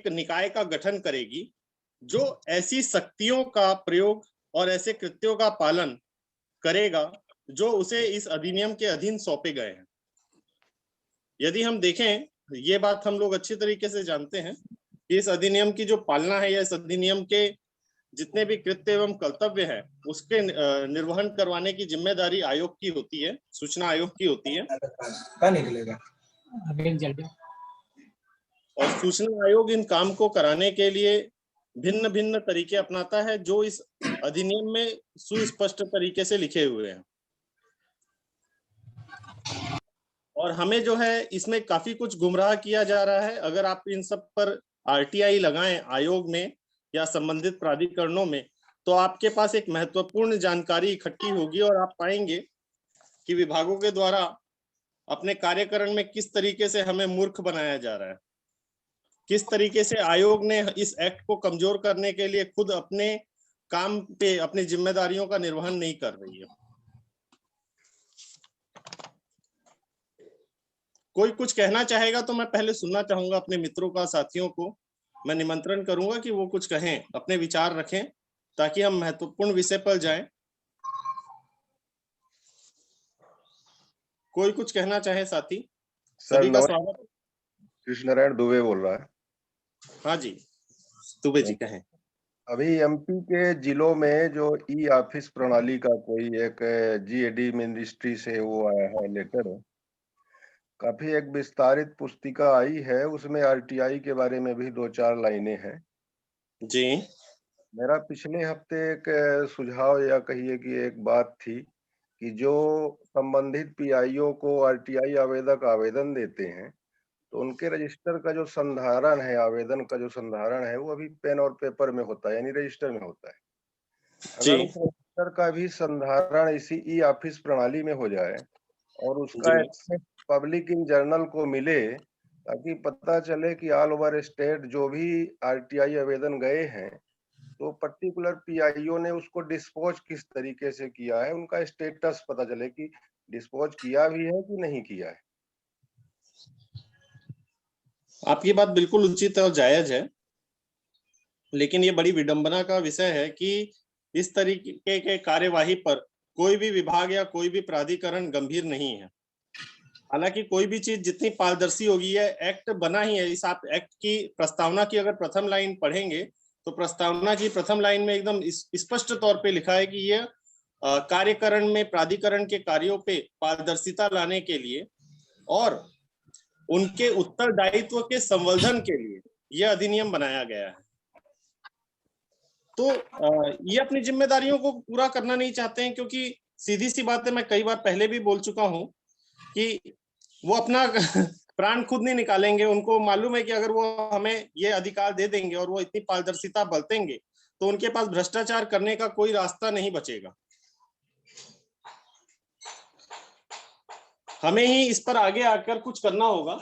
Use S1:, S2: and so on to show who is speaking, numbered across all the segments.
S1: एक निकाय का गठन करेगी जो ऐसी शक्तियों का प्रयोग और ऐसे कृत्यों का पालन करेगा जो उसे इस अधिनियम के अधीन सौंपे गए हैं। यदि हम देखें, ये बात हम लोग अच्छी तरीके से जानते हैं कि इस अधिनियम की जो पालना है या इस अधिनियम के जितने भी कृत्य एवं कर्तव्य है उसके निर्वहन करवाने की जिम्मेदारी आयोग की होती है, सूचना आयोग की होती है।
S2: कहाँ निकलेगा?
S1: और सूचना आयोग इन काम को कराने के लिए भिन्न भिन्न तरीके अपनाता है जो इस अधिनियम में सुस्पष्ट तरीके से लिखे हुए हैं। और हमें जो है इसमें काफी कुछ गुमराह किया जा रहा है। अगर आप इन सब पर आरटीआई लगाएं आयोग में या संबंधित प्राधिकरणों में, तो आपके पास एक महत्वपूर्ण जानकारी इकट्ठी होगी और आप पाएंगे कि विभागों के द्वारा अपने कार्यकरण में किस तरीके से हमें मूर्ख बनाया जा रहा है, किस तरीके से आयोग ने इस एक्ट को कमजोर करने के लिए खुद अपने काम पे अपनी जिम्मेदारियों का निर्वहन नहीं कर रही है। कोई कुछ कहना चाहेगा तो मैं पहले सुनना चाहूंगा अपने मित्रों का, साथियों को मैं निमंत्रण करूंगा कि वो कुछ कहें, अपने विचार रखें ताकि हम महत्वपूर्ण विषय पर जाएं। कोई कुछ कहना चाहे साथी? सभी का स्वागत।
S3: कृष्ण नारायण दुबे बोल रहा है।
S1: हाँ जी, दुबे जी कहें।
S3: अभी एमपी के जिलों में जो ई ऑफिस प्रणाली का कोई एक जीएडी मिनिस्ट्री से वो आया है लेटर, काफी एक विस्तारित पुस्तिका आई है, उसमें आरटीआई के बारे में भी 2-4 लाइनें हैं
S1: जी।
S3: मेरा पिछले हफ्ते एक सुझाव या कहिए कि एक बात थी कि जो संबंधित पीआईओ को आरटीआई आवेदक आवेदन देते हैं तो उनके रजिस्टर का जो संधारण है, आवेदन का जो संधारण है, वो अभी पेन और पेपर में होता है, यानी रजिस्टर में होता है। अगर उस रजिस्टर का भी संधारण इसी ई ऑफिस प्रणाली में हो जाए और उसका एक्सेस पब्लिक इन जर्नल को मिले, ताकि पता चले कि ऑल ओवर स्टेट जो भी आरटीआई आवेदन गए हैं तो पर्टिकुलर पीआईओ ने उसको डिस्पोज किस तरीके से किया है, उनका स्टेटस पता चले कि डिस्पोज किया भी है कि नहीं किया है।
S1: आपकी बात बिल्कुल उचित और जायज है, लेकिन ये बड़ी विडंबना का विषय है कि इस तरीके के कार्यवाही पर कोई भी विभाग या कोई भी प्राधिकरण गंभीर नहीं है। हालांकि कोई भी चीज जितनी पारदर्शी होगी, है एक्ट बना ही है। इस आप एक्ट की प्रस्तावना की अगर प्रथम लाइन पढ़ेंगे तो प्रस्तावना की प्रथम लाइन में एकदम स्पष्ट तौर पे लिखा है कि यह कार्यकरण में प्राधिकरण के कार्यों पे पारदर्शिता लाने के लिए और उनके उत्तरदायित्व के संवर्धन के लिए यह अधिनियम बनाया गया है। तो ये अपनी जिम्मेदारियों को पूरा करना नहीं चाहते हैं, क्योंकि सीधी सी बात है, मैं कई बार पहले भी बोल चुका हूं कि वो अपना प्राण खुद नहीं निकालेंगे। उनको मालूम है कि अगर वो हमें ये अधिकार दे देंगे और वो इतनी पारदर्शिता बरतेंगे तो उनके पास भ्रष्टाचार करने का कोई रास्ता नहीं बचेगा। हमें ही इस पर आगे आकर कुछ करना होगा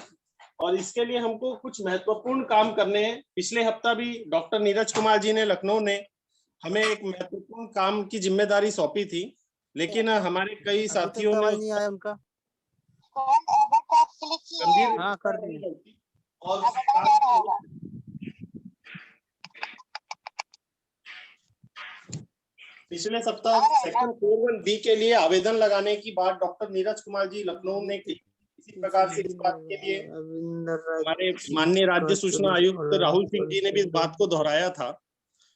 S1: और इसके लिए हमको कुछ महत्वपूर्ण काम करने हैं। पिछले हफ्ता भी डॉक्टर नीरज कुमार जी ने लखनऊ ने हमें एक महत्वपूर्ण काम की जिम्मेदारी सौंपी थी, लेकिन हमारे कई साथियों ने
S2: नहीं आया उनका
S1: गंभीर
S2: कर दिए
S1: और पिछले सप्ताह सेक्शन 4(1)B के लिए आवेदन लगाने की बात डॉक्टर नीरज कुमार जी लखनऊ ने की। इसी प्रकार से इस बात के लिए हमारे माननीय राज्य सूचना आयुक्त राहुल सिंह जी ने भी इस बात को दोहराया था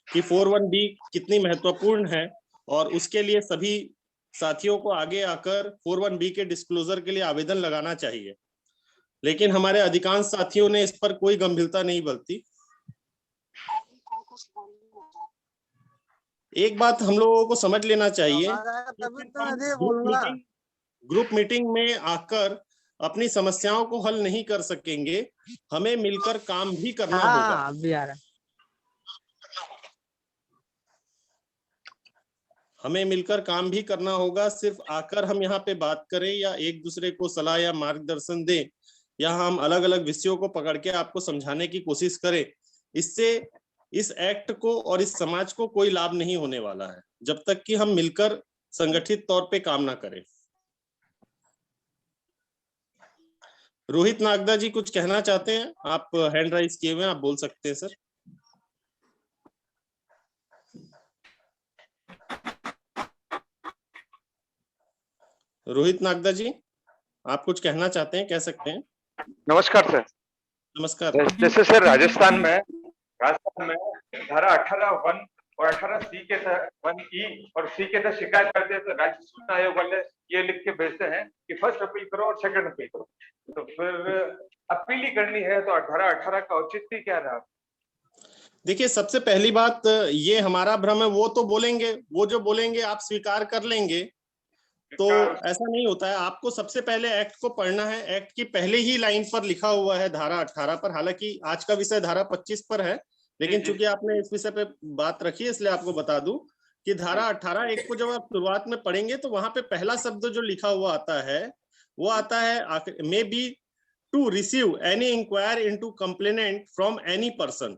S1: कि 4(1)B कितनी महत्वपूर्ण है और उसके लिए सभी साथियों को आगे आकर 4(1)B के डिस्क्लोजर के लिए आवेदन लगाना चाहिए। लेकिन हमारे अधिकांश साथियों ने इस पर कोई गंभीरता नहीं बरती। एक बात हम लोगों को समझ लेना चाहिए, ग्रुप मीटिंग में आकर अपनी समस्याओं को हल नहीं कर सकेंगे, हमें मिलकर काम भी करना होगा। हमें मिलकर काम भी करना होगा। सिर्फ आकर हम यहाँ पे बात करें या एक दूसरे को सलाह या मार्गदर्शन दें या हम अलग अलग विषयों को पकड़ के आपको समझाने की कोशिश करें, इससे इस एक्ट को और इस समाज को कोई लाभ नहीं होने वाला है जब तक कि हम मिलकर संगठित तौर पे काम ना करें। रोहित नागदा जी कुछ कहना चाहते हैं? आप हैंड राइज किए हुए हैं, आप बोल सकते हैं सर। रोहित नागदा जी, आप कुछ कहना चाहते हैं, कह सकते हैं।
S4: नमस्कार सर।
S1: नमस्कार।
S4: जैसे सर राजस्थान में धारा 18(1) और 18(c) के तहत 1(e) और (c) के तहत शिकायत करते हैं तो राज्य सूचना आयोग वाले ये लिख के भेजते हैं कि फर्स्ट अपील करो और सेकंड अपील करो। तो फिर अपील ही करनी है तो धारा 18 का औचित्य क्या रहा?
S1: देखिए, सबसे पहली बात ये हमारा भ्रम है, वो तो बोलेंगे, वो जो बोलेंगे आप स्वीकार कर लेंगे, तो ऐसा नहीं होता है। आपको सबसे पहले एक्ट को पढ़ना है। एक्ट की पहले ही लाइन पर लिखा हुआ है धारा 18 पर, हालांकि आज का विषय धारा 25 पर है, लेकिन चूंकि आपने इस विषय पे बात रखी है इसलिए आपको बता दूं कि धारा 18(1) को जब आप शुरुआत में पढ़ेंगे तो वहां पे पहला शब्द जो लिखा हुआ आता है वो आता है may be to receive any inquire into complainant from any person.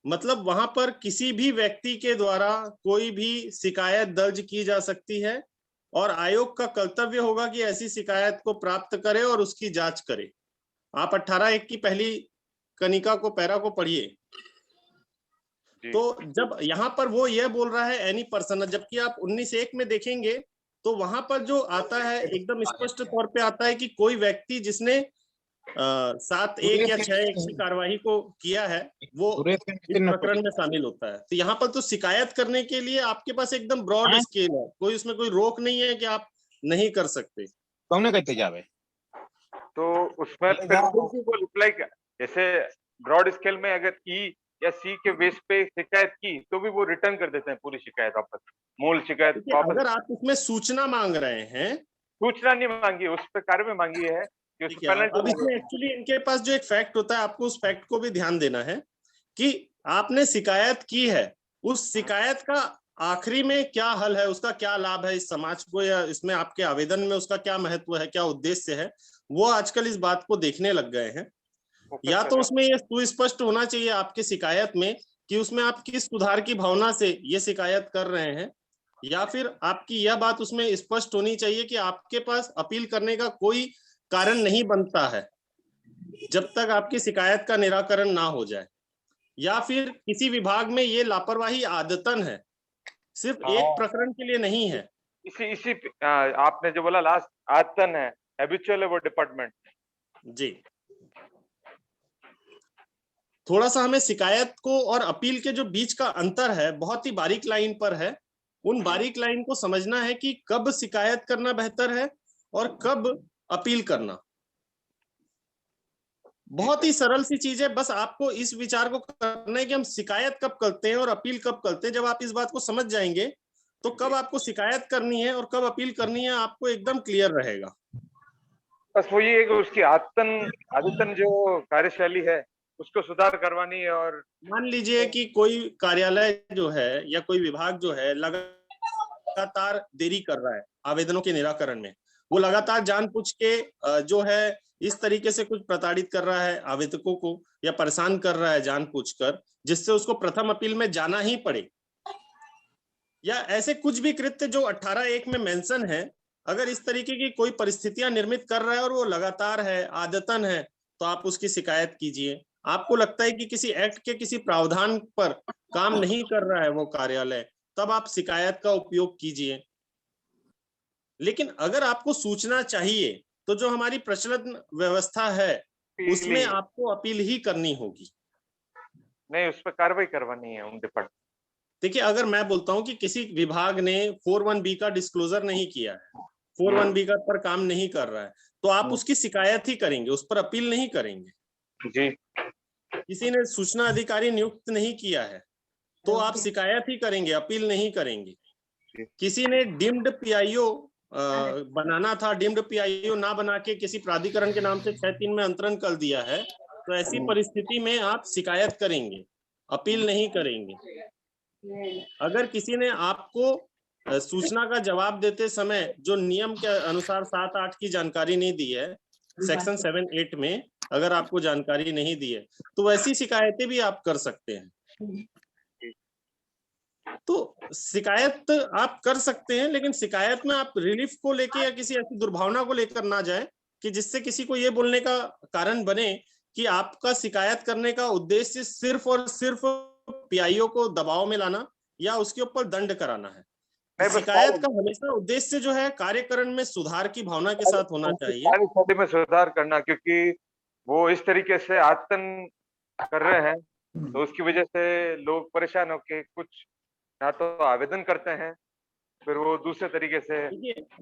S1: मतलब वहां पर किसी भी व्यक्ति के द्वारा कोई भी शिकायत दर्ज की जा सकती है और आयोग का कर्तव्य होगा कि ऐसी शिकायत को प्राप्त करे और उसकी जांच करे। आप 18(1) की पहली कनिका को, पैरा को पढ़िए। तो जब यहाँ पर वो ये बोल रहा है एनी पर्सन, जबकि आप 19(1) में देखेंगे तो वहां पर जो आता है एकदम स्पष्ट तौर पे आता है कि कोई व्यक्ति जिसने 7(1) या 6(1) की कार्यवाही को किया है वो इस प्रकरण में शामिल होता है। तो यहाँ पर तो शिकायत करने के लिए आपके पास एकदम ब्रॉड स्केल है, कोई उसमें कोई रोक नहीं है कि आप नहीं कर सकते।
S5: कौन कहते जावे
S4: तो उसमें फिर वो रिप्लाई जैसे ब्रॉड स्केल में अगर ई या सी के बेस पे शिकायत की तो भी वो रिटर्न कर देते हैं पूरी शिकायत वापस, मूल शिकायत वापस।
S1: अगर आप उसमें सूचना मांग रहे हैं,
S4: सूचना नहीं मांगी, उस पर कार्रवाई मांगी है कि
S1: अब इसमें एक्चुअली इनके पास जो एक फैक्ट होता है, आपको उस फैक्ट को भी ध्यान देना है कि आपने शिकायत की है, उस शिकायत का आखिरी में क्या हल है, उसका क्या लाभ है इस समाज को, या इसमें आपके आवेदन में उसका क्या महत्व है, क्या उद्देश्य है, वो आजकल इस बात को देखने लग गए हैं। या तो उसमें ये सुस्पष्ट होना चाहिए आपकी शिकायत में कि उसमें आप किस सुधार की भावना से ये शिकायत कर रहे हैं, या फिर आपकी यह बात उसमें स्पष्ट होनी चाहिए कि आपके पास अपील करने का कोई कारण नहीं बनता है जब तक आपकी शिकायत का निराकरण ना हो जाए, या फिर किसी विभाग में ये लापरवाही आदतन है, सिर्फ एक प्रकरण के लिए नहीं है।
S4: इसी आपने जो बोला लास्ट, आदतन है, हैबिचुअल है वो डिपार्टमेंट।
S1: जी, थोड़ा सा हमें शिकायत को और अपील के जो बीच का अंतर है बहुत ही बारीक लाइन पर है, उन बारीक लाइन को समझना है कि कब शिकायत करना बेहतर है और कब अपील करना। बहुत ही सरल सी चीज है, बस आपको इस विचार को करना है कि हम शिकायत कब करते हैं और अपील कब करते हैं। जब आप इस बात को समझ जाएंगे तो कब आपको शिकायत करनी है और कब अपील करनी है आपको एकदम क्लियर रहेगा।
S4: बस वो ये है कि उसकी आदतन जो कार्यशैली है उसको सुधार करवानी है। और
S1: मान लीजिए कि कोई कार्यालय जो है या कोई विभाग जो है लगातार देरी कर रहा है आवेदनों के निराकरण में, वो लगातार जानबूझ के जो है इस तरीके से कुछ प्रताड़ित कर रहा है आवेदकों को या परेशान कर रहा है जानबूझकर, जिससे उसको प्रथम अपील में जाना ही पड़े, या ऐसे कुछ भी कृत्य जो 18(1) में मेंशन है, अगर इस तरीके की कोई परिस्थितियां निर्मित कर रहा है और वो लगातार है, आदतन है, तो आप उसकी शिकायत कीजिए। आपको लगता है कि किसी एक्ट के किसी प्रावधान पर काम नहीं कर रहा है वो कार्यालय, तब आप शिकायत का उपयोग कीजिए। लेकिन अगर आपको सूचना चाहिए तो जो हमारी प्रचलित व्यवस्था है उसमें आपको अपील ही करनी होगी,
S4: नहीं उस पर कार्रवाई करवानी है उन डिपार्टमेंट।
S1: देखिए, अगर मैं बोलता हूं कि किसी विभाग ने 4(1)B का डिस्क्लोजर नहीं किया है, 4(1)B का पर काम नहीं कर रहा है, तो आप उसकी शिकायत ही करेंगे, उस पर अपील नहीं करेंगे।
S4: जी।
S1: किसी ने सूचना अधिकारी नियुक्त नहीं किया है तो आप शिकायत ही करेंगे, अपील नहीं करेंगे। किसी ने डीम्ड पीआईओ बनाना था, डीम्ड पीआईओ ना बना के किसी प्राधिकरण के नाम से 6(3) में अंतरण कर दिया है, तो ऐसी परिस्थिति में आप शिकायत करेंगे, अपील नहीं करेंगे। अगर किसी ने आपको सूचना का जवाब देते समय जो नियम के अनुसार 7-8 की जानकारी नहीं दी है, सेक्शन 7-8 में अगर आपको जानकारी नहीं दी है, तो वैसी शिकायतें भी आप कर सकते हैं। तो शिकायत आप कर सकते हैं, लेकिन शिकायत में आप रिलीफ को लेके या किसी ऐसी दुर्भावना को लेकर ना जाए कि जिससे किसी को ये बोलने का कारण बने कि आपका शिकायत करने का उद्देश्य सिर्फ और सिर्फ पीआईओ को दबाव में लाना या उसके ऊपर दंड कराना है।
S4: नहीं, बस
S1: शिकायत का हमेशा उद्देश्य जो है कार्यकरण में सुधार की भावना के साथ होना चाहिए।
S4: कार्यशैली में सुधार करना, क्योंकि वो इस तरीके से आतंक कर रहे हैं तो उसकी वजह से लोग परेशान होके कुछ ना तो आवेदन करते हैं, फिर वो दूसरे तरीके से।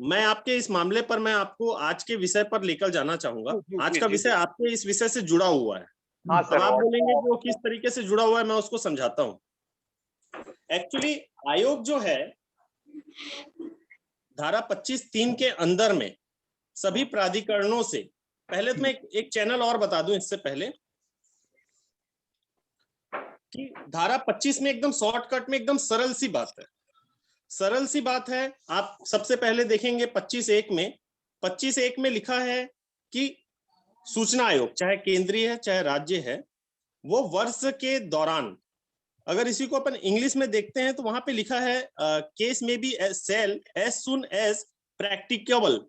S1: मैं आपके इस मामले पर मैं आपको आज के विषय पर लेकर जाना चाहूंगा। आज का विषय आपके इस विषय से जुड़ा हुआ है।
S4: हाँ
S1: अब आप बोलेंगे कि वो किस तरीके से जुड़ा हुआ है, मैं उसको समझाता हूँ। एक्चुअली आयोग जो है धारा 25(3) के अंदर में सभी प्राधिकरणों से, पहले तो मैं एक चैनल और बता दूं इससे पहले कि धारा 25 में एकदम शॉर्टकट में एकदम सरल सी बात है। आप सबसे पहले देखेंगे 25(1) में लिखा है कि सूचना आयोग चाहे केंद्रीय है चाहे राज्य है, वो वर्ष के दौरान, अगर इसी को अपन इंग्लिश में देखते हैं तो वहां पे लिखा है case may be shall as soon as practicable.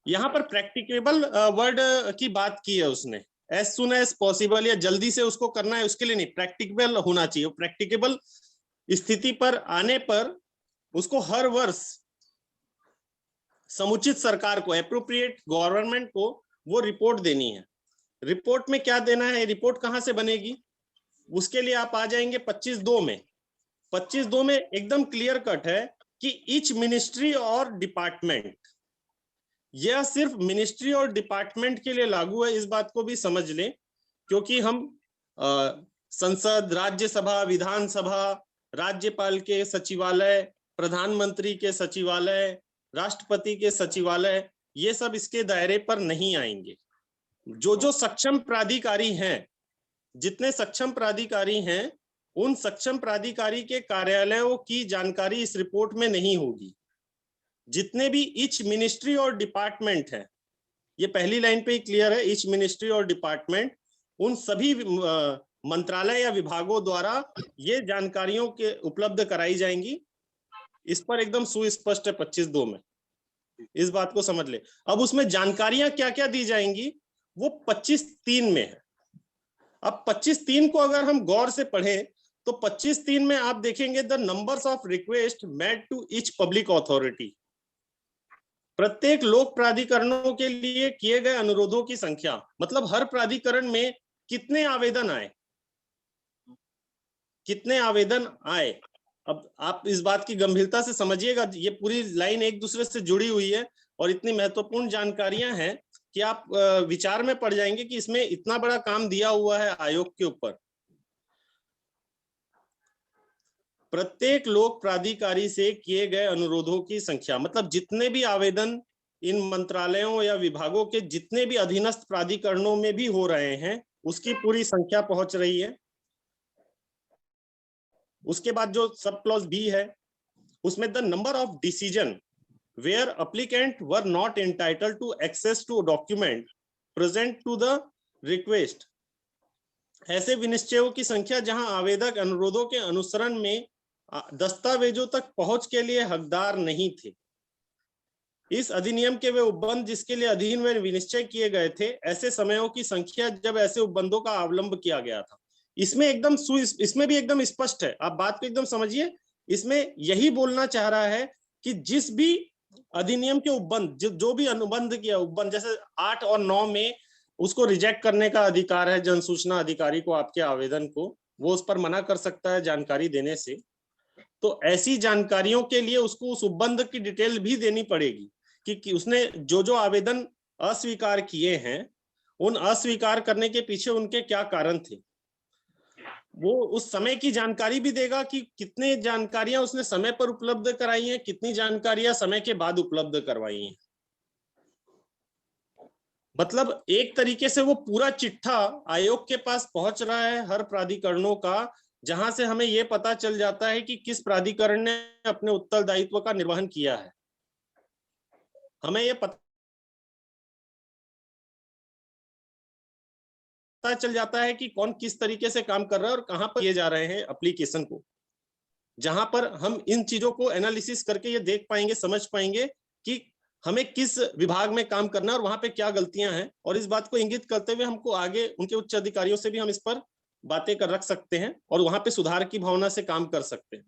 S1: यहाँ पर प्रैक्टिकेबल वर्ड की बात की है उसने, एज सुन एज पॉसिबल या जल्दी से उसको करना है उसके लिए नहीं, प्रैक्टिकेबल होना चाहिए। प्रैक्टिकेबल स्थिति पर आने पर उसको हर वर्ष समुचित सरकार को, एप्रोप्रिएट गवर्नमेंट को वो रिपोर्ट देनी है। रिपोर्ट में क्या देना है, रिपोर्ट कहां से बनेगी, उसके लिए आप आ जाएंगे 25(2) में। 25(2) में एकदम क्लियर कट है कि ईच मिनिस्ट्री और डिपार्टमेंट, यह सिर्फ मिनिस्ट्री और डिपार्टमेंट के लिए लागू है, इस बात को भी समझ लें, क्योंकि हम संसद, राज्यसभा, विधानसभा, राज्यपाल के सचिवालय, प्रधानमंत्री के सचिवालय, राष्ट्रपति के सचिवालय, ये सब इसके दायरे पर नहीं आएंगे। जो सक्षम प्राधिकारी हैं, जितने सक्षम प्राधिकारी हैं, उन सक्षम प्राधिकारी के कार्यालयों की जानकारी इस रिपोर्ट में नहीं होगी। जितने भी ईच मिनिस्ट्री और डिपार्टमेंट है, ये पहली लाइन पे ही क्लियर है, ईच मिनिस्ट्री और डिपार्टमेंट, उन सभी मंत्रालय या विभागों द्वारा ये जानकारियों के उपलब्ध कराई जाएंगी। इस पर एकदम सुस्पष्ट है 25(2) में, इस बात को समझ ले। अब उसमें जानकारियां क्या क्या दी जाएंगी वो 25(3) में है। अब 25(3) को अगर हम गौर से पढ़ें तो 25(3) में आप देखेंगे the numbers of request made to each public authority, प्रत्येक लोक प्राधिकरणों के लिए किए गए अनुरोधों की संख्या, मतलब हर प्राधिकरण में कितने आवेदन आए। अब आप इस बात की गंभीरता से समझिएगा, ये पूरी लाइन एक दूसरे से जुड़ी हुई है और इतनी महत्वपूर्ण जानकारियां हैं कि आप विचार में पड़ जाएंगे कि इसमें इतना बड़ा काम दिया हुआ है आयोग के ऊपर। प्रत्येक लोक प्राधिकारी से किए गए अनुरोधों की संख्या, मतलब जितने भी आवेदन इन मंत्रालयों या विभागों के जितने भी अधीनस्थ प्राधिकरणों में भी हो रहे हैं, उसकी पूरी संख्या पहुंच रही है। उसके बाद जो सब क्लॉज बी है उसमें the number of decision where applicant were not entitled to access to document present to the request, ऐसे विनिश्चयों की संख्या जहां आवेदक अनुरोधों के अनुसरण में दस्तावेजों तक पहुंच के लिए हकदार नहीं थे। इस अधिनियम के वे उपबंध जिसके लिए अधीन में विनिश्चय किए गए थे, ऐसे समयों की संख्या जब ऐसे उपबंधों का अवलंब किया गया था। इसमें भी एकदम स्पष्ट है, आप बात को एकदम समझिए। इसमें यही बोलना चाह रहा है कि जिस भी अधिनियम के उपबंध, जो भी अनुबंध किया उपबंध, जैसे 8 और 9 में उसको रिजेक्ट करने का अधिकार है जन सूचना अधिकारी को, आपके आवेदन को वो उस पर मना कर सकता है जानकारी देने से। तो ऐसी जानकारियों के लिए उसको उस उपबंध की डिटेल भी देनी पड़ेगी कि उसने जो आवेदन अस्वीकार किए हैं, उन अस्वीकार करने के पीछे उनके क्या कारण थे। वो उस समय की जानकारी भी देगा कि कितने जानकारियां उसने समय पर उपलब्ध कराई हैं, कितनी जानकारियां समय के बाद उपलब्ध करवाई हैं। मतलब एक तरीके से वो पूरा चिट्ठा आयोग के पास पहुंच रहा है हर प्राधिकरणों का, जहां से हमें ये पता चल जाता है कि किस प्राधिकरण ने अपने उत्तरदायित्व का निर्वहन किया है। हमें ये पता चल जाता है कि कौन किस तरीके से काम कर रहा है और कहां पर किए जा रहे हैं एप्लीकेशन को, जहां पर हम इन चीजों को एनालिसिस करके ये देख पाएंगे, समझ पाएंगे कि हमें किस विभाग में काम करना है और वहां पे क्या गलतियां हैं, और इस बात को इंगित करते हुए हमको आगे उनके उच्च अधिकारियों से भी हम इस पर बातें कर रख सकते हैं और वहां पे सुधार की भावना से काम कर सकते हैं।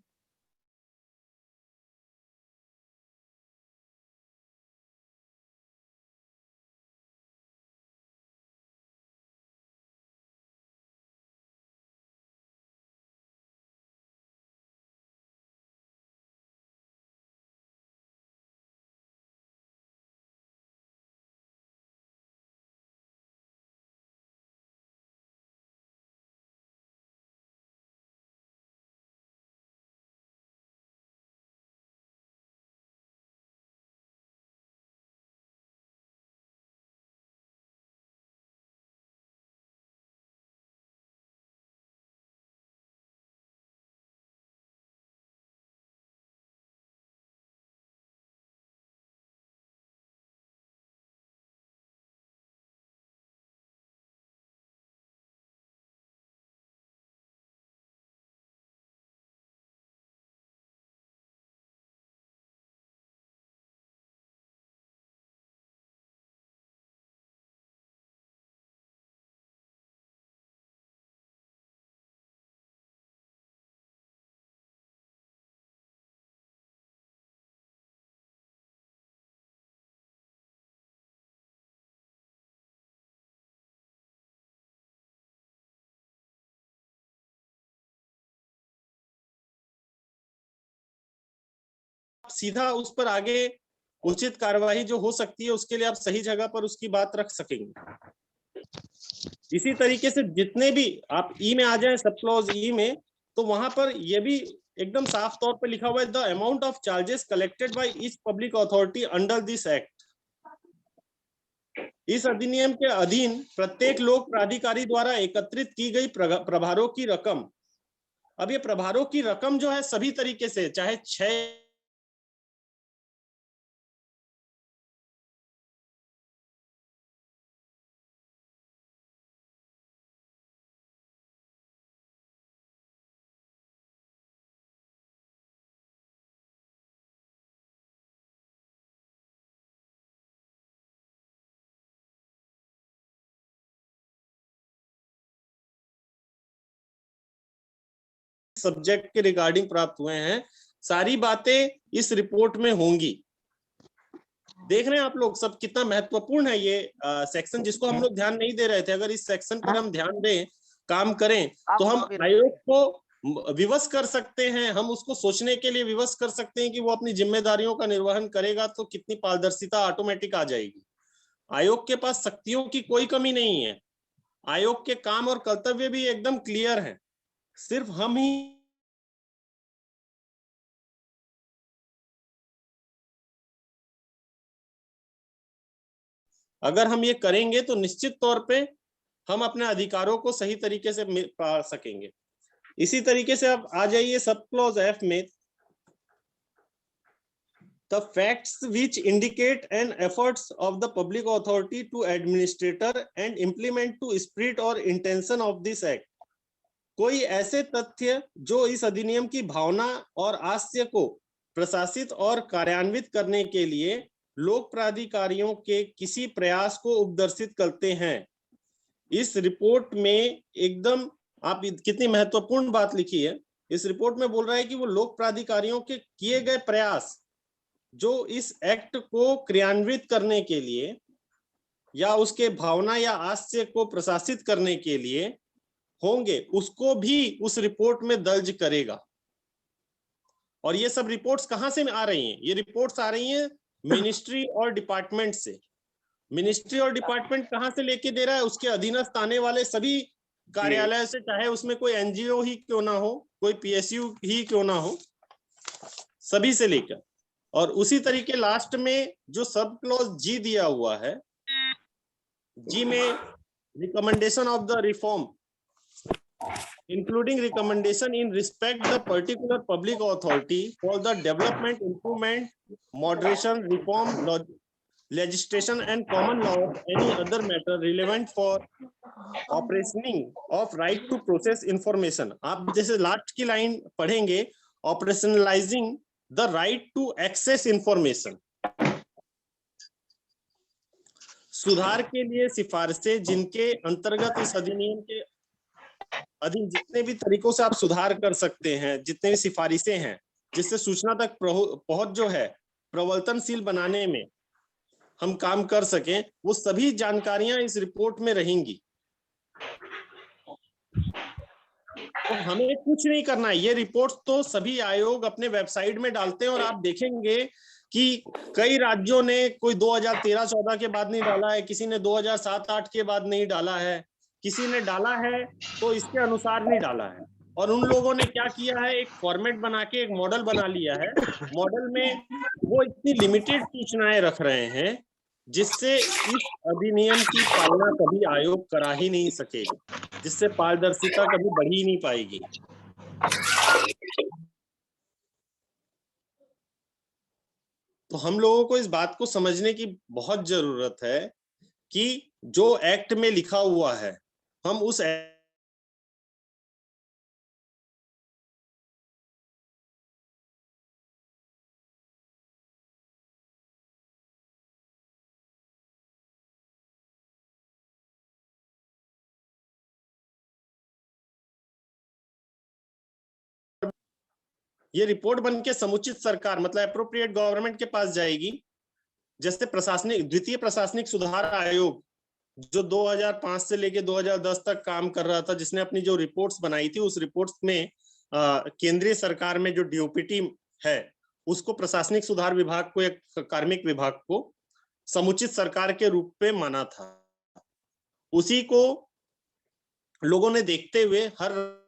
S1: सीधा उस पर आगे उचित कार्यवाही जो हो सकती है उसके लिए आप सही जगह पर उसकी बात रख सकेंगे। इसी तरीके से जितने भी आप ई में आ जाए, सब क्लॉज ई में, तो वहां पर यह भी एकदम साफ तौर पर लिखा हुआ है, the amount of charges collected by each public authority under this act. इस अधिनियम के अधीन प्रत्येक लोक प्राधिकारी द्वारा एकत्रित की गई प्रभारों की रकम, अब ये प्रभारों की रकम जो है सभी तरीके से, चाहे 6 सब्जेक्ट के रिगार्डिंग प्राप्त हुए हैं, सारी बातें इस रिपोर्ट में होंगी। देख रहे हैं आप लोग सब कितना महत्वपूर्ण है ये सेक्शन, जिसको हम लोग ध्यान नहीं दे रहे थे। अगर इस सेक्शन पर हम ध्यान दें, काम करें, तो हम आयोग को विवश कर सकते हैं, हम उसको सोचने के लिए विवश कर सकते हैं कि वो अपनी जिम्मेदारियों का निर्वहन करेगा तो कितनी पारदर्शिता ऑटोमेटिक आ जाएगी। आयोग के पास शक्तियों की कोई कमी नहीं है, आयोग के काम और कर्तव्य भी एकदम क्लियर हैं, सिर्फ हम ही अगर हम ये करेंगे तो निश्चित तौर पे हम अपने अधिकारों को सही तरीके से पा सकेंगे। इसी तरीके से आप आ जाइए सब क्लॉज एफ में, the facts which indicate an efforts of the public authority to administer and implement to spirit or intention of this act। कोई ऐसे तथ्य जो इस अधिनियम की भावना और आशय को प्रशासित और कार्यान्वित करने के लिए लोक प्राधिकारियों के किसी प्रयास को उपदर्शित करते हैं। इस रिपोर्ट में एकदम आप कितनी महत्वपूर्ण बात लिखी है, इस रिपोर्ट में बोल रहा है कि वो लोक प्राधिकारियों के किए गए प्रयास जो इस एक्ट को क्रियान्वित करने के लिए या उसके भावना या आशय को प्रशासित करने के लिए होंगे, उसको भी उस रिपोर्ट में दर्ज करेगा। और ये सब रिपोर्ट्स कहां से आ रही हैं? ये रिपोर्ट्स आ रही हैं मिनिस्ट्री और डिपार्टमेंट से। मिनिस्ट्री और डिपार्टमेंट कहां से लेके दे रहा है? उसके अधीनस्थ आने वाले सभी कार्यालय से, चाहे उसमें कोई एनजीओ ही क्यों ना हो, कोई पीएसयू ही क्यों ना हो, सभी से लेकर। और उसी तरीके लास्ट में जो सब क्लॉज जी दिया हुआ है, जी में recommendation of the reform including recommendation in respect the particular public authority for the development, improvement, moderation, reform, legislation and common law of any other matter relevant for operationing of right to process information। आप जैसे last की line पढ़ेंगे, operationalizing the right to access information। सुधार के लिए सिफारिशें जिनके अंतर्गत इस अधिनियम के अधीन जितने भी तरीकों से आप सुधार कर सकते हैं, जितने भी सिफारिशें हैं जिससे सूचना तक पहुंच जो है प्रवर्तनशील बनाने में हम काम कर सकें, वो सभी जानकारियां इस रिपोर्ट में रहेंगी। तो हमें कुछ नहीं करना है, ये रिपोर्ट तो सभी आयोग अपने वेबसाइट में डालते हैं और आप देखेंगे कि कई राज्यों ने कोई 2013-14 के बाद नहीं डाला है, किसी ने 2007-8 के बाद नहीं डाला है, किसी ने डाला है तो इसके अनुसार नहीं डाला है। और उन लोगों ने क्या किया है, एक फॉर्मेट बना के एक मॉडल बना लिया है। मॉडल में वो इतनी लिमिटेड सूचनाएं रख रहे हैं जिससे इस अधिनियम की पालना कभी आयोग करा ही नहीं सकेगा, जिससे पारदर्शिता कभी बढ़ ही नहीं पाएगी। तो हम लोगों को इस बात को समझने की बहुत जरूरत है कि जो एक्ट में लिखा हुआ है हम उस ये रिपोर्ट बन के समुचित सरकार मतलब एप्रोप्रिएट गवर्नमेंट के पास जाएगी। जैसे द्वितीय प्रशासनिक सुधार आयोग जो 2005 से लेके 2010 तक काम कर रहा था, जिसने अपनी जो रिपोर्ट्स बनाई थी, उस रिपोर्ट्स में केंद्रीय सरकार में जो डीओपीटी है उसको प्रशासनिक सुधार विभाग को, एक कार्मिक विभाग को समुचित सरकार के रूप में माना था। उसी को लोगों ने देखते हुए हर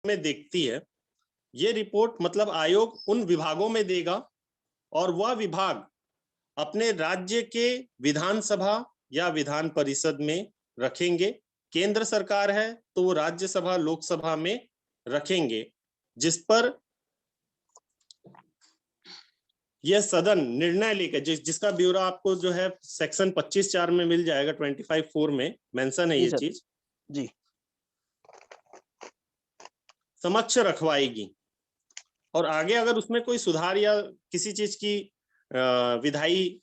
S1: में देखती है। ये रिपोर्ट मतलब आयोग उन विभागों में देगा और वह विभाग अपने राज्य के विधानसभा या विधान परिषद में रखेंगे। केंद्र सरकार है तो वो राज्यसभा लोकसभा में रखेंगे, जिस पर यह सदन निर्णय लेकर जिसका ब्यौरा आपको जो है सेक्शन 25(4) में मिल जाएगा, 25(4) में मेंशन है ये चीज
S5: जी,
S1: समक्ष रखवाएगी। और आगे अगर उसमें कोई सुधार या किसी चीज की विधायी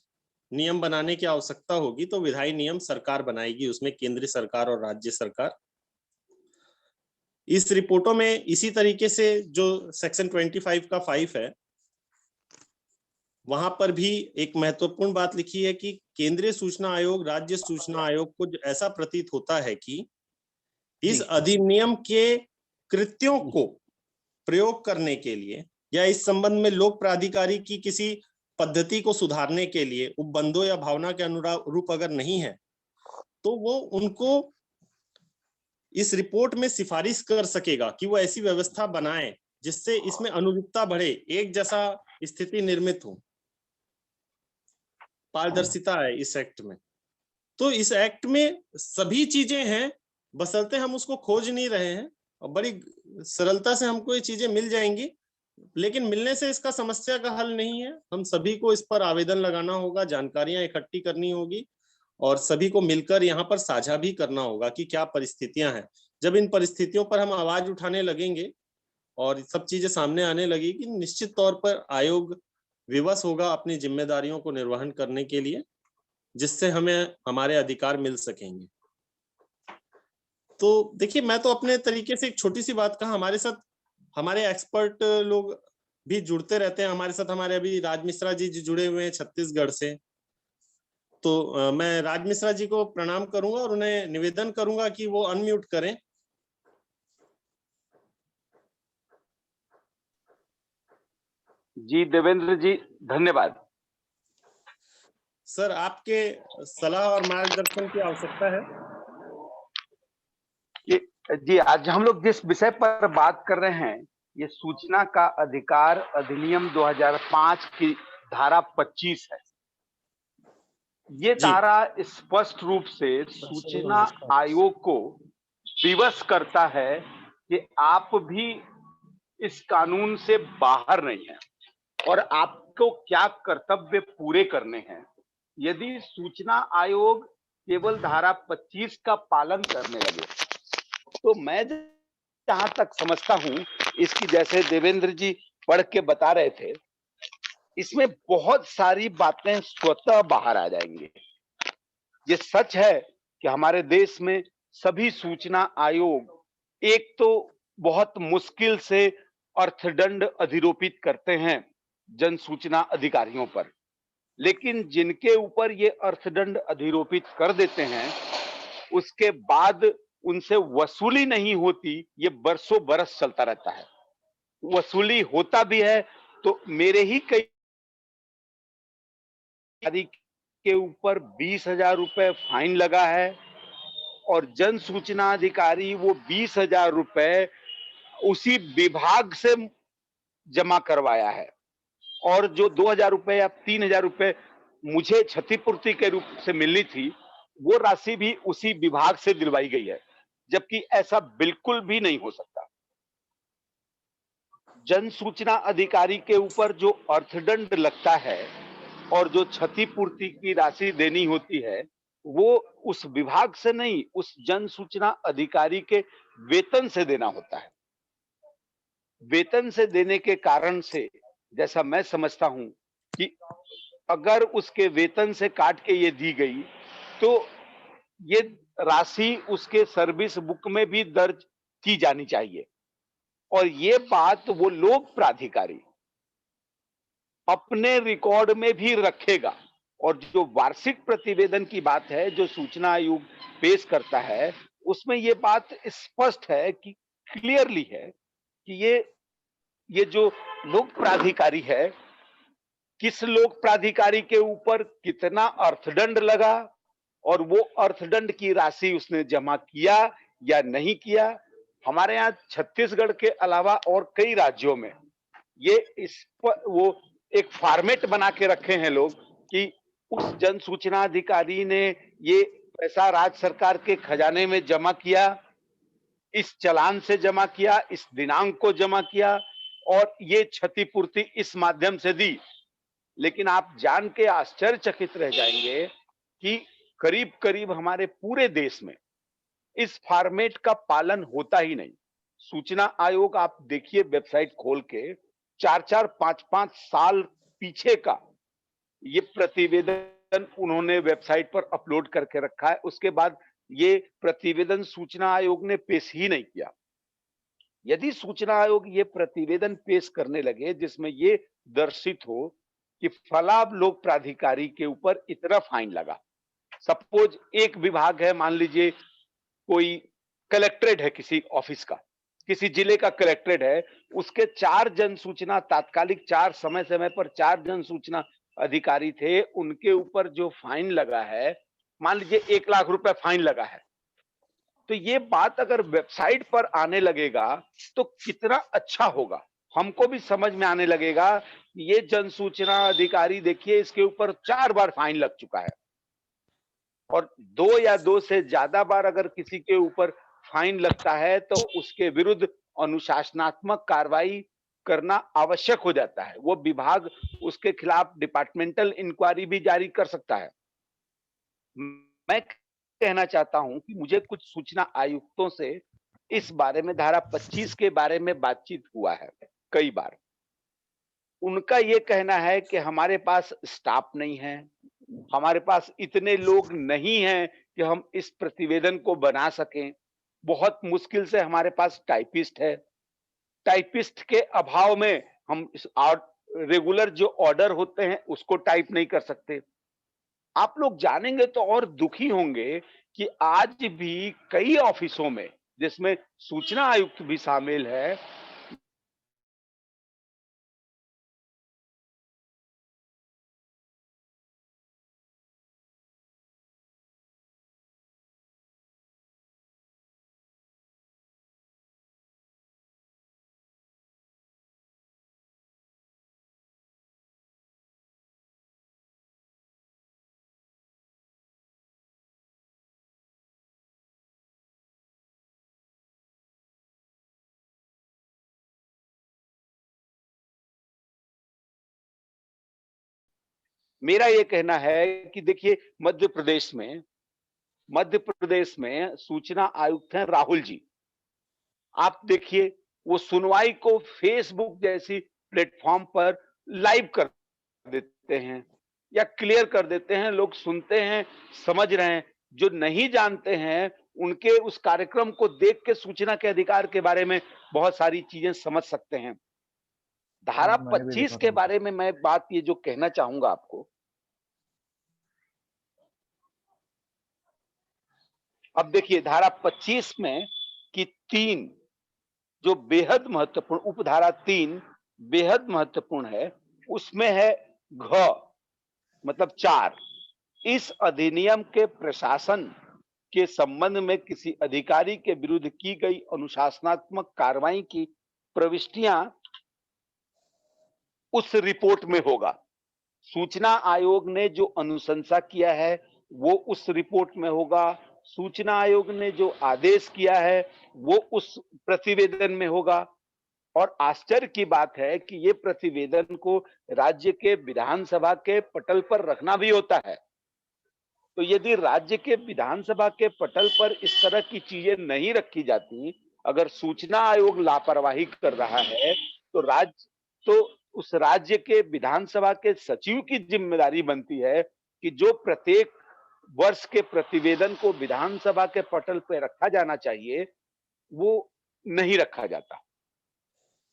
S1: नियम बनाने की आवश्यकता होगी तो विधायी नियम सरकार बनाएगी, उसमें केंद्रीय सरकार और राज्य सरकार। इस रिपोर्टों में इसी तरीके से जो सेक्शन 25 का 5 है वहां पर भी एक महत्वपूर्ण बात लिखी है कि केंद्रीय सूचना आयोग राज्य सूचना आयोग को ऐसा प्रतीत होता है कि इस अधिनियम के कृत्यों को प्रयोग करने के लिए या इस संबंध में लोक प्राधिकारी की किसी पद्धति को सुधारने के लिए उपबंधों या भावना के अनुरूप अगर नहीं है तो वो उनको इस रिपोर्ट में सिफारिश कर सकेगा कि वो ऐसी व्यवस्था बनाए जिससे इसमें अनुरूपता बढ़े, एक जैसा स्थिति निर्मित हो, पारदर्शिता है इस एक्ट में। तो इस एक्ट में सभी चीजें हैं, बशर्ते हम उसको खोज नहीं रहे हैं और बड़ी सरलता से हमको ये चीजें मिल जाएंगी। लेकिन मिलने से इसका समस्या का हल नहीं है, हम सभी को इस पर आवेदन लगाना होगा, जानकारियां इकट्ठी करनी होगी और सभी को मिलकर यहाँ पर साझा भी करना होगा कि क्या परिस्थितियां हैं। जब इन परिस्थितियों पर हम आवाज उठाने लगेंगे और सब चीजें सामने आने लगेगी, निश्चित तौर पर आयोग विवश होगा अपनी जिम्मेदारियों को निर्वहन करने के लिए, जिससे हमें हमारे अधिकार मिल सकेंगे। तो देखिए, मैं तो अपने तरीके से एक छोटी सी बात कहा, हमारे साथ हमारे एक्सपर्ट लोग भी जुड़ते रहते हैं हमारे साथ। हमारे अभी राज मिश्रा जी जुड़े हुए हैं छत्तीसगढ़ से, तो मैं राज मिश्रा जी को प्रणाम करूंगा और उन्हें निवेदन करूंगा कि वो अनम्यूट करें।
S6: जी देवेंद्र जी, धन्यवाद।
S1: सर, आपके सलाह और मार्गदर्शन की आवश्यकता है।
S6: जी, आज हम लोग जिस विषय पर बात कर रहे हैं ये सूचना का अधिकार अधिनियम 2005 की धारा 25 है। ये धारा स्पष्ट रूप से सूचना आयोग को विवश करता है कि आप भी इस कानून से बाहर नहीं हैं और आपको क्या कर्तव्य पूरे करने हैं। यदि सूचना आयोग केवल धारा 25 का पालन करने लगे तो मैं जहां तक समझता हूं इसकी, जैसे देवेंद्र जी पढ़ के बता रहे थे, इसमें बहुत सारी बातें स्वतः बाहर आ जाएंगी। ये सच है कि हमारे देश में सभी सूचना आयोग एक तो बहुत मुश्किल से अर्थदंड अधिरोपित करते हैं जन सूचना अधिकारियों पर, लेकिन जिनके ऊपर ये अर्थदंड अधिरोपित कर देते हैं उसके बाद उनसे वसूली नहीं होती, ये बरसों बरस चलता रहता है। वसूली होता भी है तो मेरे ही कई के ऊपर 20,000 रुपए फाइन लगा है और जन सूचना अधिकारी वो 20,000 रुपए उसी विभाग से जमा करवाया है, और जो 2,000 रुपए या 3,000 रुपए मुझे क्षतिपूर्ति के रूप से मिलनी थी, वो राशि भी उसी विभाग से दिलवाई गई है, जबकि ऐसा बिल्कुल भी नहीं हो सकता। जन सूचना अधिकारी के ऊपर जो अर्थदंड लगता है और जो क्षतिपूर्ति की राशि देनी होती है, वो उस विभाग से नहीं, उस जन सूचना अधिकारी के वेतन से देना होता है। वेतन से देने के कारण से, जैसा मैं समझता हूं, कि अगर उसके वेतन से काट के ये दी गई तो ये राशि उसके सर्विस बुक में भी दर्ज की जानी चाहिए, और ये बात वो लोक प्राधिकारी अपने रिकॉर्ड में भी रखेगा। और जो वार्षिक प्रतिवेदन की बात है जो सूचना आयोग पेश करता है, उसमें ये बात स्पष्ट है कि क्लियरली है कि ये जो लोक प्राधिकारी है, किस लोक प्राधिकारी के ऊपर कितना अर्थदंड लगा और वो अर्थदंड की राशि उसने जमा किया या नहीं किया। हमारे यहाँ छत्तीसगढ़ के अलावा और कई राज्यों में ये वो एक फॉर्मेट बना के रखे हैं लोग कि उस जन सूचना अधिकारी ने ये पैसा राज्य सरकार के खजाने में जमा किया, इस चालान से जमा किया, इस दिनांक को जमा किया और ये क्षतिपूर्ति इस माध्यम से दी। लेकिन आप जान के आश्चर्यचकित रह जाएंगे कि करीब करीब हमारे पूरे देश में इस फॉर्मेट का पालन होता ही नहीं। सूचना आयोग आप देखिए वेबसाइट खोल के 4-4, 5-5 साल पीछे का ये प्रतिवेदन उन्होंने वेबसाइट पर अपलोड करके रखा है। उसके बाद ये प्रतिवेदन सूचना आयोग ने पेश ही नहीं किया। यदि सूचना आयोग ये प्रतिवेदन पेश करने लगे जिसमें ये दर्शित हो कि फला लोक प्राधिकारी के ऊपर इतना फाइन लगा, सपोज एक विभाग है, मान लीजिए कोई कलेक्ट्रेट है किसी ऑफिस का, किसी जिले का कलेक्ट्रेट है, उसके 4 जन सूचना तात्कालिक 4 समय समय पर 4 जन सूचना अधिकारी थे, उनके ऊपर जो फाइन लगा है, मान लीजिए 1 लाख रुपए फाइन लगा है, तो ये बात अगर वेबसाइट पर आने लगेगा तो कितना अच्छा होगा। हमको भी समझ में आने लगेगा कि ये जन सूचना अधिकारी देखिए इसके ऊपर 4 बार फाइन लग चुका है, और 2 या 2 से ज्यादा बार अगर किसी के ऊपर फाइन लगता है तो उसके विरुद्ध अनुशासनात्मक कार्रवाई करना आवश्यक हो जाता है। वो विभाग उसके खिलाफ डिपार्टमेंटल इंक्वायरी भी जारी कर सकता है। मैं कहना चाहता हूं कि मुझे कुछ सूचना आयुक्तों से इस बारे में धारा 25 के बारे में बातचीत हुआ है कई बार। उनका ये कहना है कि हमारे पास स्टाफ नहीं है, हमारे पास इतने लोग नहीं हैं कि हम इस प्रतिवेदन को बना सकें, बहुत मुश्किल से हमारे पास टाइपिस्ट है, टाइपिस्ट के अभाव में हम रेगुलर जो ऑर्डर होते हैं उसको टाइप नहीं कर सकते। आप लोग जानेंगे तो और दुखी होंगे कि आज भी कई ऑफिसों में, जिसमें सूचना आयुक्त भी शामिल है, मेरा ये कहना है कि देखिए मध्य प्रदेश में सूचना आयुक्त हैं राहुल जी। आप देखिए वो सुनवाई को फेसबुक जैसी प्लेटफॉर्म पर लाइव कर देते हैं या क्लियर कर देते हैं, लोग सुनते हैं, समझ रहे हैं। जो नहीं जानते हैं उनके उस कार्यक्रम को देख के सूचना के अधिकार के बारे में बहुत सारी चीजें समझ सकते हैं। धारा 25 के बारे में मैं बात ये जो कहना चाहूंगा आपको, अब देखिए धारा 25 में कि 3 जो बेहद महत्वपूर्ण, उपधारा 3 बेहद महत्वपूर्ण है, उसमें है घ मतलब 4, इस अधिनियम के प्रशासन के संबंध में किसी अधिकारी के विरुद्ध की गई अनुशासनात्मक कार्रवाई की प्रविष्टियां उस रिपोर्ट में होगा। सूचना आयोग ने जो अनुशंसा किया है वो उस रिपोर्ट में होगा। सूचना आयोग ने जो आदेश किया है वो उस प्रतिवेदन में होगा। और आश्चर्य की बात है कि ये प्रतिवेदन को राज्य के विधानसभा के पटल पर रखना भी होता है। तो यदि राज्य के विधानसभा के पटल पर इस तरह की चीजें नहीं रखी जाती, अगर सूचना आयोग लापरवाही कर रहा है तो उस राज्य के विधानसभा के सचिव की जिम्मेदारी बनती है कि जो प्रत्येक वर्ष के प्रतिवेदन को विधानसभा के पटल पर रखा जाना चाहिए वो नहीं रखा जाता।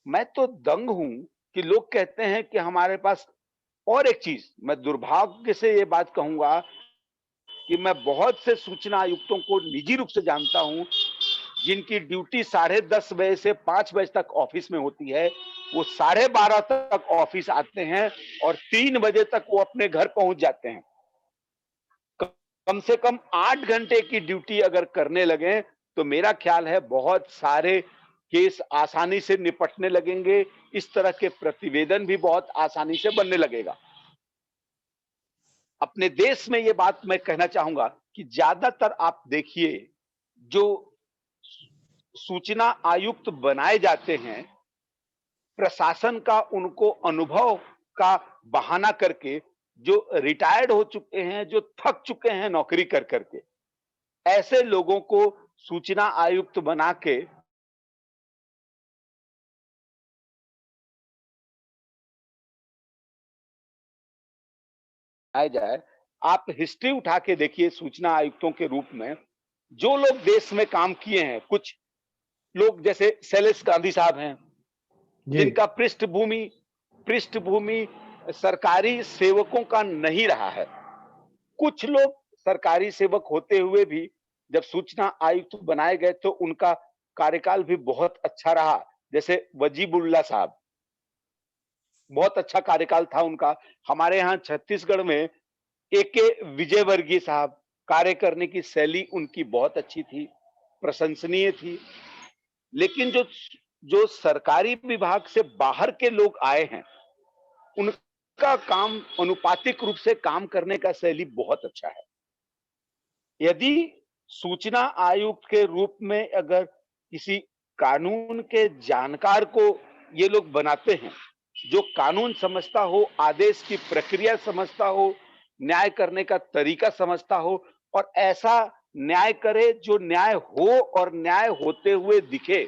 S6: मैं तो दंग हूं कि लोग कहते हैं कि हमारे पास, और एक चीज मैं दुर्भाग्य से ये बात कहूंगा कि मैं बहुत से सूचना आयुक्तों को निजी रूप से जानता हूं जिनकी ड्यूटी 10:30 बजे से 5 बजे तक ऑफिस में होती है। वो 12:30 तक ऑफिस आते हैं और 3 बजे तक वो अपने घर पहुंच जाते हैं। कम से कम 8 घंटे की ड्यूटी अगर करने लगे तो मेरा ख्याल है बहुत सारे केस आसानी से निपटने लगेंगे, इस तरह के प्रतिवेदन भी बहुत आसानी से बनने लगेगा। अपने देश में ये बात मैं कहना चाहूंगा कि ज्यादातर आप देखिए जो सूचना आयुक्त बनाए जाते हैं, प्रशासन का उनको अनुभव का बहाना करके, जो रिटायर्ड हो चुके हैं, जो थक चुके हैं नौकरी कर करके, ऐसे लोगों को सूचना आयुक्त बना के आया जाए। आप हिस्ट्री उठा के देखिए सूचना आयुक्तों के रूप में जो लोग देश में काम किए हैं, कुछ लोग जैसे शैलेश गांधी साहब हैं जिनका पृष्ठभूमि सरकारी सेवकों का नहीं रहा है। कुछ लोग सरकारी सेवक होते हुए भी जब सूचना आयुक्त बनाए गए तो उनका कार्यकाल भी बहुत अच्छा रहा, जैसे वजीबुल्ला साहब, बहुत अच्छा कार्यकाल था उनका। हमारे यहाँ छत्तीसगढ़ में एके विजयवर्गीय साहब, कार्य करने की शैली उनकी बहुत अच्छी थी, प्रशंसनीय थी। लेकिन जो सरकारी विभाग से बाहर के लोग आए हैं उनका काम अनुपातिक रूप से काम करने का शैली बहुत अच्छा है। यदि सूचना आयुक्त के रूप में अगर किसी कानून के जानकार को ये लोग बनाते हैं, जो कानून समझता हो, आदेश की प्रक्रिया समझता हो, न्याय करने का तरीका समझता हो और ऐसा न्याय करे जो न्याय हो और न्याय होते हुए दिखे।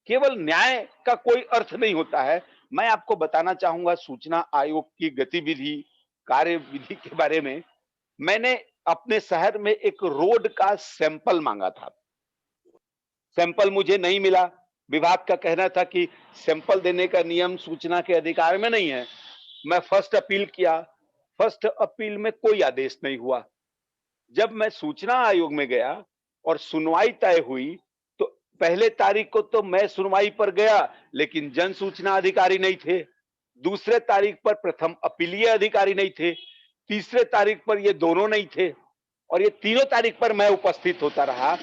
S6: केवल न्याय का कोई अर्थ नहीं होता है। मैं आपको बताना चाहूंगा सूचना आयोग की गतिविधि, कार्यविधि के बारे में। मैंने अपने शहर में एक रोड का सैंपल मांगा था, सैंपल मुझे नहीं मिला। विभाग का कहना था कि सैंपल देने का नियम सूचना के अधिकार में नहीं है। मैं फर्स्ट अपील किया, फर्स्ट अपील में कोई आदेश नहीं हुआ। जब मैं सूचना आयोग में गया और सुनवाई तय हुई तो पहले तारीख को तो मैं सुनवाई पर गया लेकिन जन सूचना अधिकारी नहीं थे। दूसरे तारीख पर प्रथम अपीलीय अधिकारी नहीं थे। तीसरे तारीख पर ये दोनों नहीं थे और ये तीनों तारीख पर मैं उपस्थित होता रहा।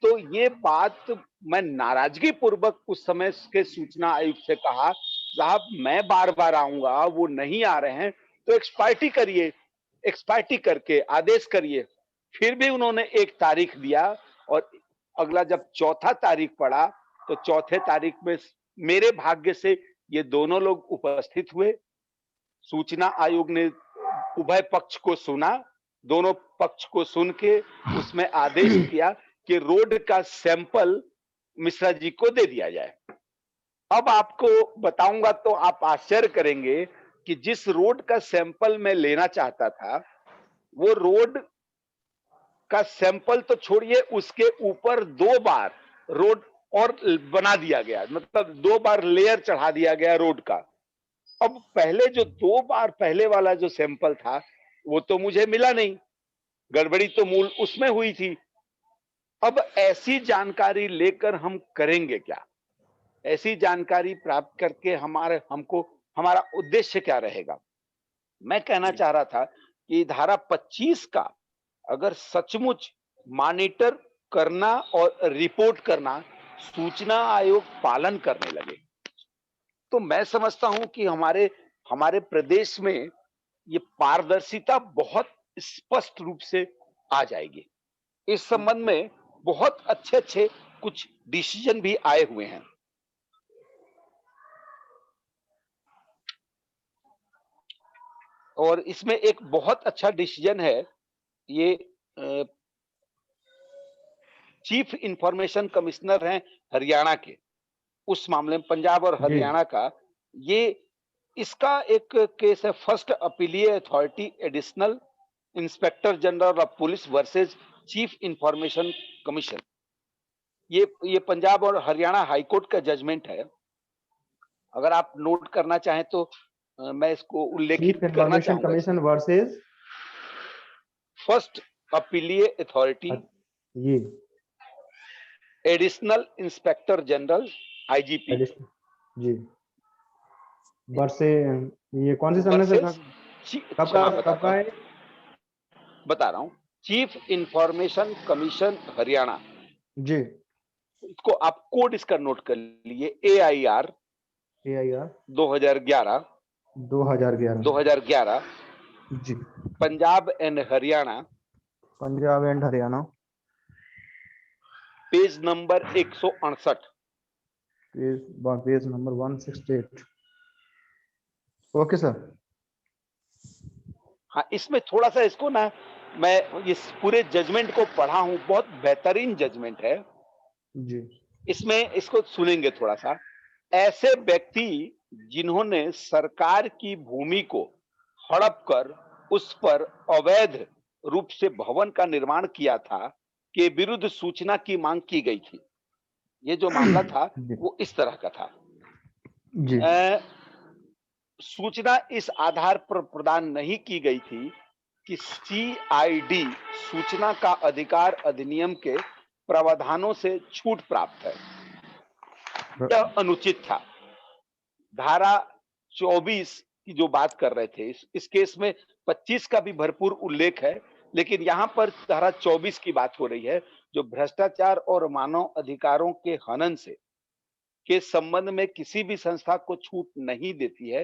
S6: तो ये बात मैं नाराजगी पूर्वक उस समय के सूचना आयुक्त से कहा, साहब मैं बार बार आऊंगा, वो नहीं आ रहे हैं तो एक्सपार्टी करिए, एक्सपार्टी करके आदेश करिए। फिर भी उन्होंने एक तारीख दिया और अगला जब चौथा तारीख पड़ा तो चौथे तारीख में मेरे भाग्य से ये दोनों लोग उपस्थित हुए। सूचना आयोग ने उभय पक्ष को सुना, दोनों पक्ष को सुन के उसमें आदेश किया कि रोड का सैंपल मिश्रा जी को दे दिया जाए। अब आपको बताऊंगा तो आप आश्चर्य करेंगे कि जिस रोड का सैंपल मैं लेना चाहता था, वो रोड का सैंपल तो छोड़िए, उसके ऊपर 2 बार रोड और बना दिया गया, मतलब 2 बार लेयर चढ़ा दिया गया रोड का। अब पहले जो 2 बार पहले वाला जो सैंपल था, वो तो मुझे मिला नहीं, गड़बड़ी तो मूल उसमें हुई थी। अब ऐसी जानकारी लेकर हम करेंगे क्या? ऐसी जानकारी प्राप्त करके हमारा उद्देश्य क्या रहेगा? मैं कहना
S1: जी
S6: चाह रहा था कि धारा 25 का अगर सचमुच मॉनिटर करना और रिपोर्ट करना सूचना आयोग पालन करने लगे, तो मैं समझता हूं कि हमारे हमारे प्रदेश में ये पारदर्शिता बहुत स्पष्ट रूप से आ जाएगी। इस संबंध में बहुत अच्छे अच्छे कुछ डिसीजन भी आए हुए हैं। और इसमें एक बहुत अच्छा डिसीजन है, ये चीफ इंफॉर्मेशन कमिश्नर हैं हरियाणा के, उस मामले में पंजाब और
S5: जी
S6: हरियाणा का ये इसका एक केस है, फर्स्ट अपीलीय authority additional inspector general of police versus chief information commission. ये पंजाब और हरियाणा हाईकोर्ट का जजमेंट है। अगर आप नोट करना चाहें तो मैं इसको
S5: चीफ
S6: उल्लेखित करना
S5: इंफॉर्मेशन
S6: चाहूंगा।
S5: कमीशन वर्सेस
S6: फर्स्ट अपीलीय अथॉरिटी
S5: ये
S6: additional inspector general IGP
S5: additional जी वर्से ये कौन सी समझ से
S6: वर्सेस
S5: कब का है?
S6: बता रहा हूं, चीफ इंफॉर्मेशन कमीशन हरियाणा।
S5: जी
S6: इसको आप कोड इसका नोट कर लिए, AIR
S5: AIR
S6: 2011
S5: 2011 जी
S6: Punjab and Haryana,
S5: Punjab and Haryana,
S6: page number 168।
S5: Page number 168। Okay sir.
S6: हाँ, इसमें थोड़ा सा इसको ना, मैं इस पूरे जजमेंट को पढ़ा हूं, बहुत बेहतरीन जजमेंट है।
S5: जी
S6: इसमें इसको सुनेंगे थोड़ा सा। ऐसे व्यक्ति जिन्होंने सरकार की भूमि को हड़प कर उस पर अवैध रूप से भवन का निर्माण किया था, के विरुद्ध सूचना की मांग की गई थी। ये जो मामला था
S5: जी
S6: वो इस तरह का था।
S5: जी
S6: सूचना इस आधार पर प्रदान नहीं की गई थी कि CID सूचना का अधिकार अधिनियम के प्रावधानों से छूट प्राप्त है, यह अनुचित था। धारा 24 की जो बात कर रहे थे, इस केस में 25 का भी भरपूर उल्लेख है, लेकिन यहां पर धारा 24 की बात हो रही है, जो भ्रष्टाचार और मानव अधिकारों के हनन से के संबंध में किसी भी संस्था को छूट नहीं देती है,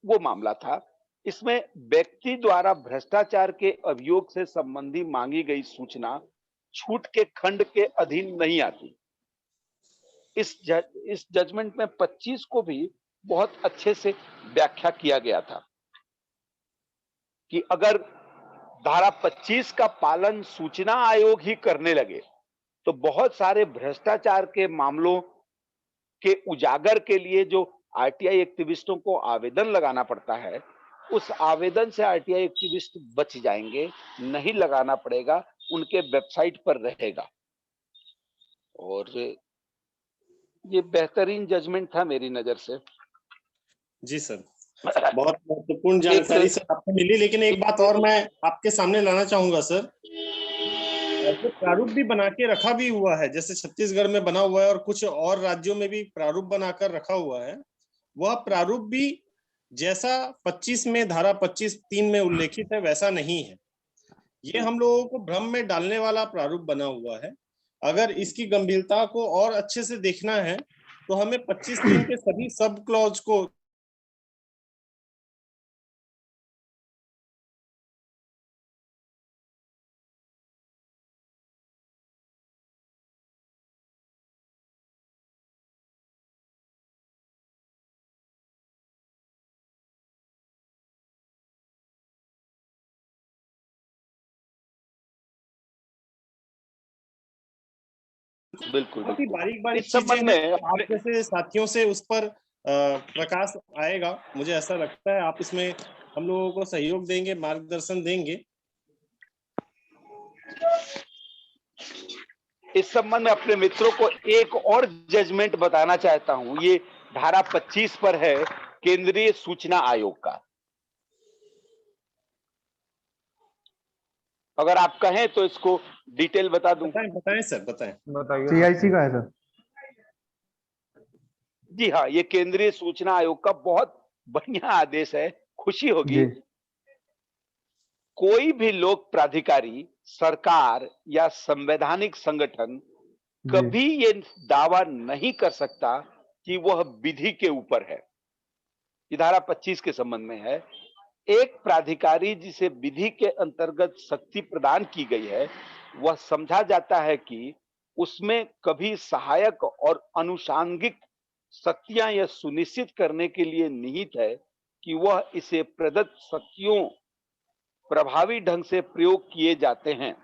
S6: वो मामला था। इसमें व्यक्ति द्वारा भ्रष्टाचार के अभियोग से संबंधी मांगी गई सूचना छूट के खंड के अधीन नहीं आती। इस जजमेंट में 25 को भी बहुत अच्छे से व्याख्या किया गया था कि अगर धारा 25 का पालन सूचना आयोग ही करने लगे, तो बहुत सारे भ्रष्टाचार के मामलों के उजागर के लिए जो RTI एक्टिविस्टों को आवेदन लगाना पड़ता है, उस आवेदन से RTI एक्टिविस्ट बच जाएंगे, नहीं लगाना पड़ेगा, उनके वेबसाइट पर रहेगा। और ये बेहतरीन जजमेंट था मेरी नजर से।
S1: जी सर, बहुत महत्वपूर्ण जानकारी सर आपको मिली, लेकिन एक बात और मैं आपके सामने लाना चाहूंगा सर। जो प्रारूप भी बना के रखा भी हुआ है, जैसे छत्तीसगढ़ में बना हुआ है और कुछ और राज्यों में भी प्रारूप बनाकर रखा हुआ है, वह प्रारूप भी जैसा 25 में धारा 25(3) में उल्लेखित है वैसा नहीं है। ये हम लोगों को भ्रम में डालने वाला प्रारूप बना हुआ है। अगर इसकी गंभीरता को और अच्छे से देखना है तो हमें 25(3) के सभी सब क्लॉज को
S6: बिल्कुल
S1: बहुत ही
S6: बिल्कुल।
S1: बारीक बारीक
S6: इस
S1: चीजें
S6: संबंध
S1: हैं,
S6: में
S1: आप जैसे साथियों से उस पर प्रकाश आएगा, मुझे ऐसा लगता है। आप इसमें हम लोगों को सहयोग देंगे, मार्गदर्शन देंगे।
S6: इस संबंध में अपने मित्रों को एक और जजमेंट बताना चाहता हूं। ये धारा 25 पर है, केंद्रीय सूचना आयोग का। अगर आप कहें तो इसको डिटेल बता दूं।
S1: बताएं बताएं सर, बताएं।
S2: बताइए।
S5: CIC का है सर।
S6: जी हाँ, ये केंद्रीय सूचना आयोग का बहुत बढ़िया आदेश है, खुशी होगी।
S5: जी
S6: कोई भी लोक प्राधिकारी, सरकार या संवैधानिक संगठन
S5: जी
S6: कभी ये दावा नहीं कर सकता कि वह विधि के ऊपर है। ये धारा 25 के संबंध में है। एक प्राधिकारी जिसे विधि के अंतर्गत शक्ति प्रदान की गई है, वह समझा जाता है कि उसमें कभी सहायक और अनुषांगिक शक्तियां यह सुनिश्चित करने के लिए निहित है कि वह इसे प्रदत्त शक्तियों प्रभावी ढंग से प्रयोग किए जाते हैं।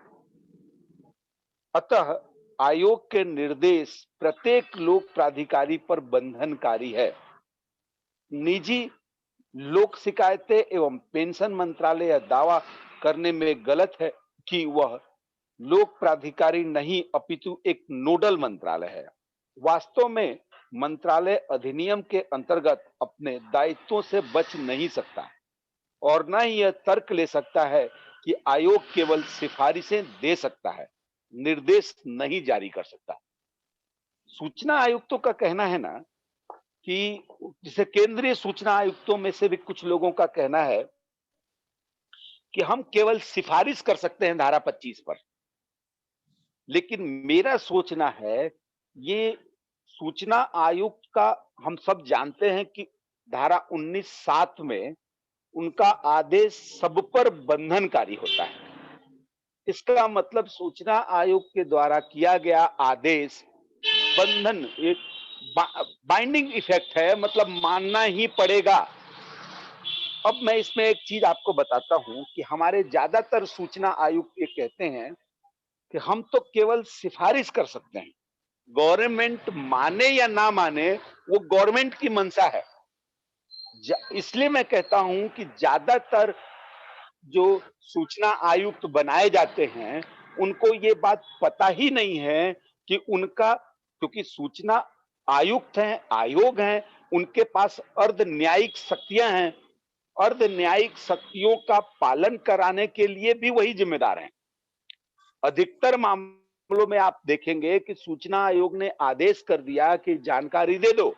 S6: अतः आयोग के निर्देश प्रत्येक लोक प्राधिकारी पर बंधनकारी है। निजी लोक शिकायतें एवं पेंशन मंत्रालय यह दावा करने में गलत है कि वह लोक प्राधिकारी नहीं अपितु एक नोडल मंत्रालय है। वास्तव में मंत्रालय अधिनियम के अंतर्गत अपने दायित्वों से बच नहीं सकता और न ही यह तर्क ले सकता है कि आयोग केवल सिफारिशें दे सकता है, निर्देश नहीं जारी कर सकता। सूचना आयुक्तों का कहना है ना कि जिसे केंद्रीय सूचना आयुक्तों में से भी कुछ लोगों का कहना है कि हम केवल सिफारिश कर सकते हैं धारा 25 पर। लेकिन मेरा सोचना है, ये सूचना आयुक्त का हम सब जानते हैं कि धारा 19(7) में उनका आदेश सब पर बंधनकारी होता है। इसका मतलब सूचना आयोग के द्वारा किया गया आदेश बंधन, एक बाइंडिंग इफेक्ट है, मतलब मानना ही पड़ेगा। अब मैं इसमें एक चीज आपको बताता हूं कि हमारे ज्यादातर सूचना आयुक्त ये कहते हैं कि हम तो केवल सिफारिश कर सकते हैं, गवर्नमेंट माने या ना माने वो गवर्नमेंट की मंशा है। इसलिए मैं कहता हूं कि ज्यादातर जो सूचना आयुक्त बनाए जाते हैं उनको ये बात पता ही नहीं है कि उनका, क्योंकि सूचना आयुक्त हैं, आयोग हैं, उनके पास अर्ध न्यायिक शक्तियां हैं। अर्ध न्यायिक शक्तियों का पालन कराने के लिए भी वही जिम्मेदार हैं। अधिकतर मामलों में आप देखेंगे कि सूचना आयोग ने आदेश कर दिया कि जानकारी दे दो,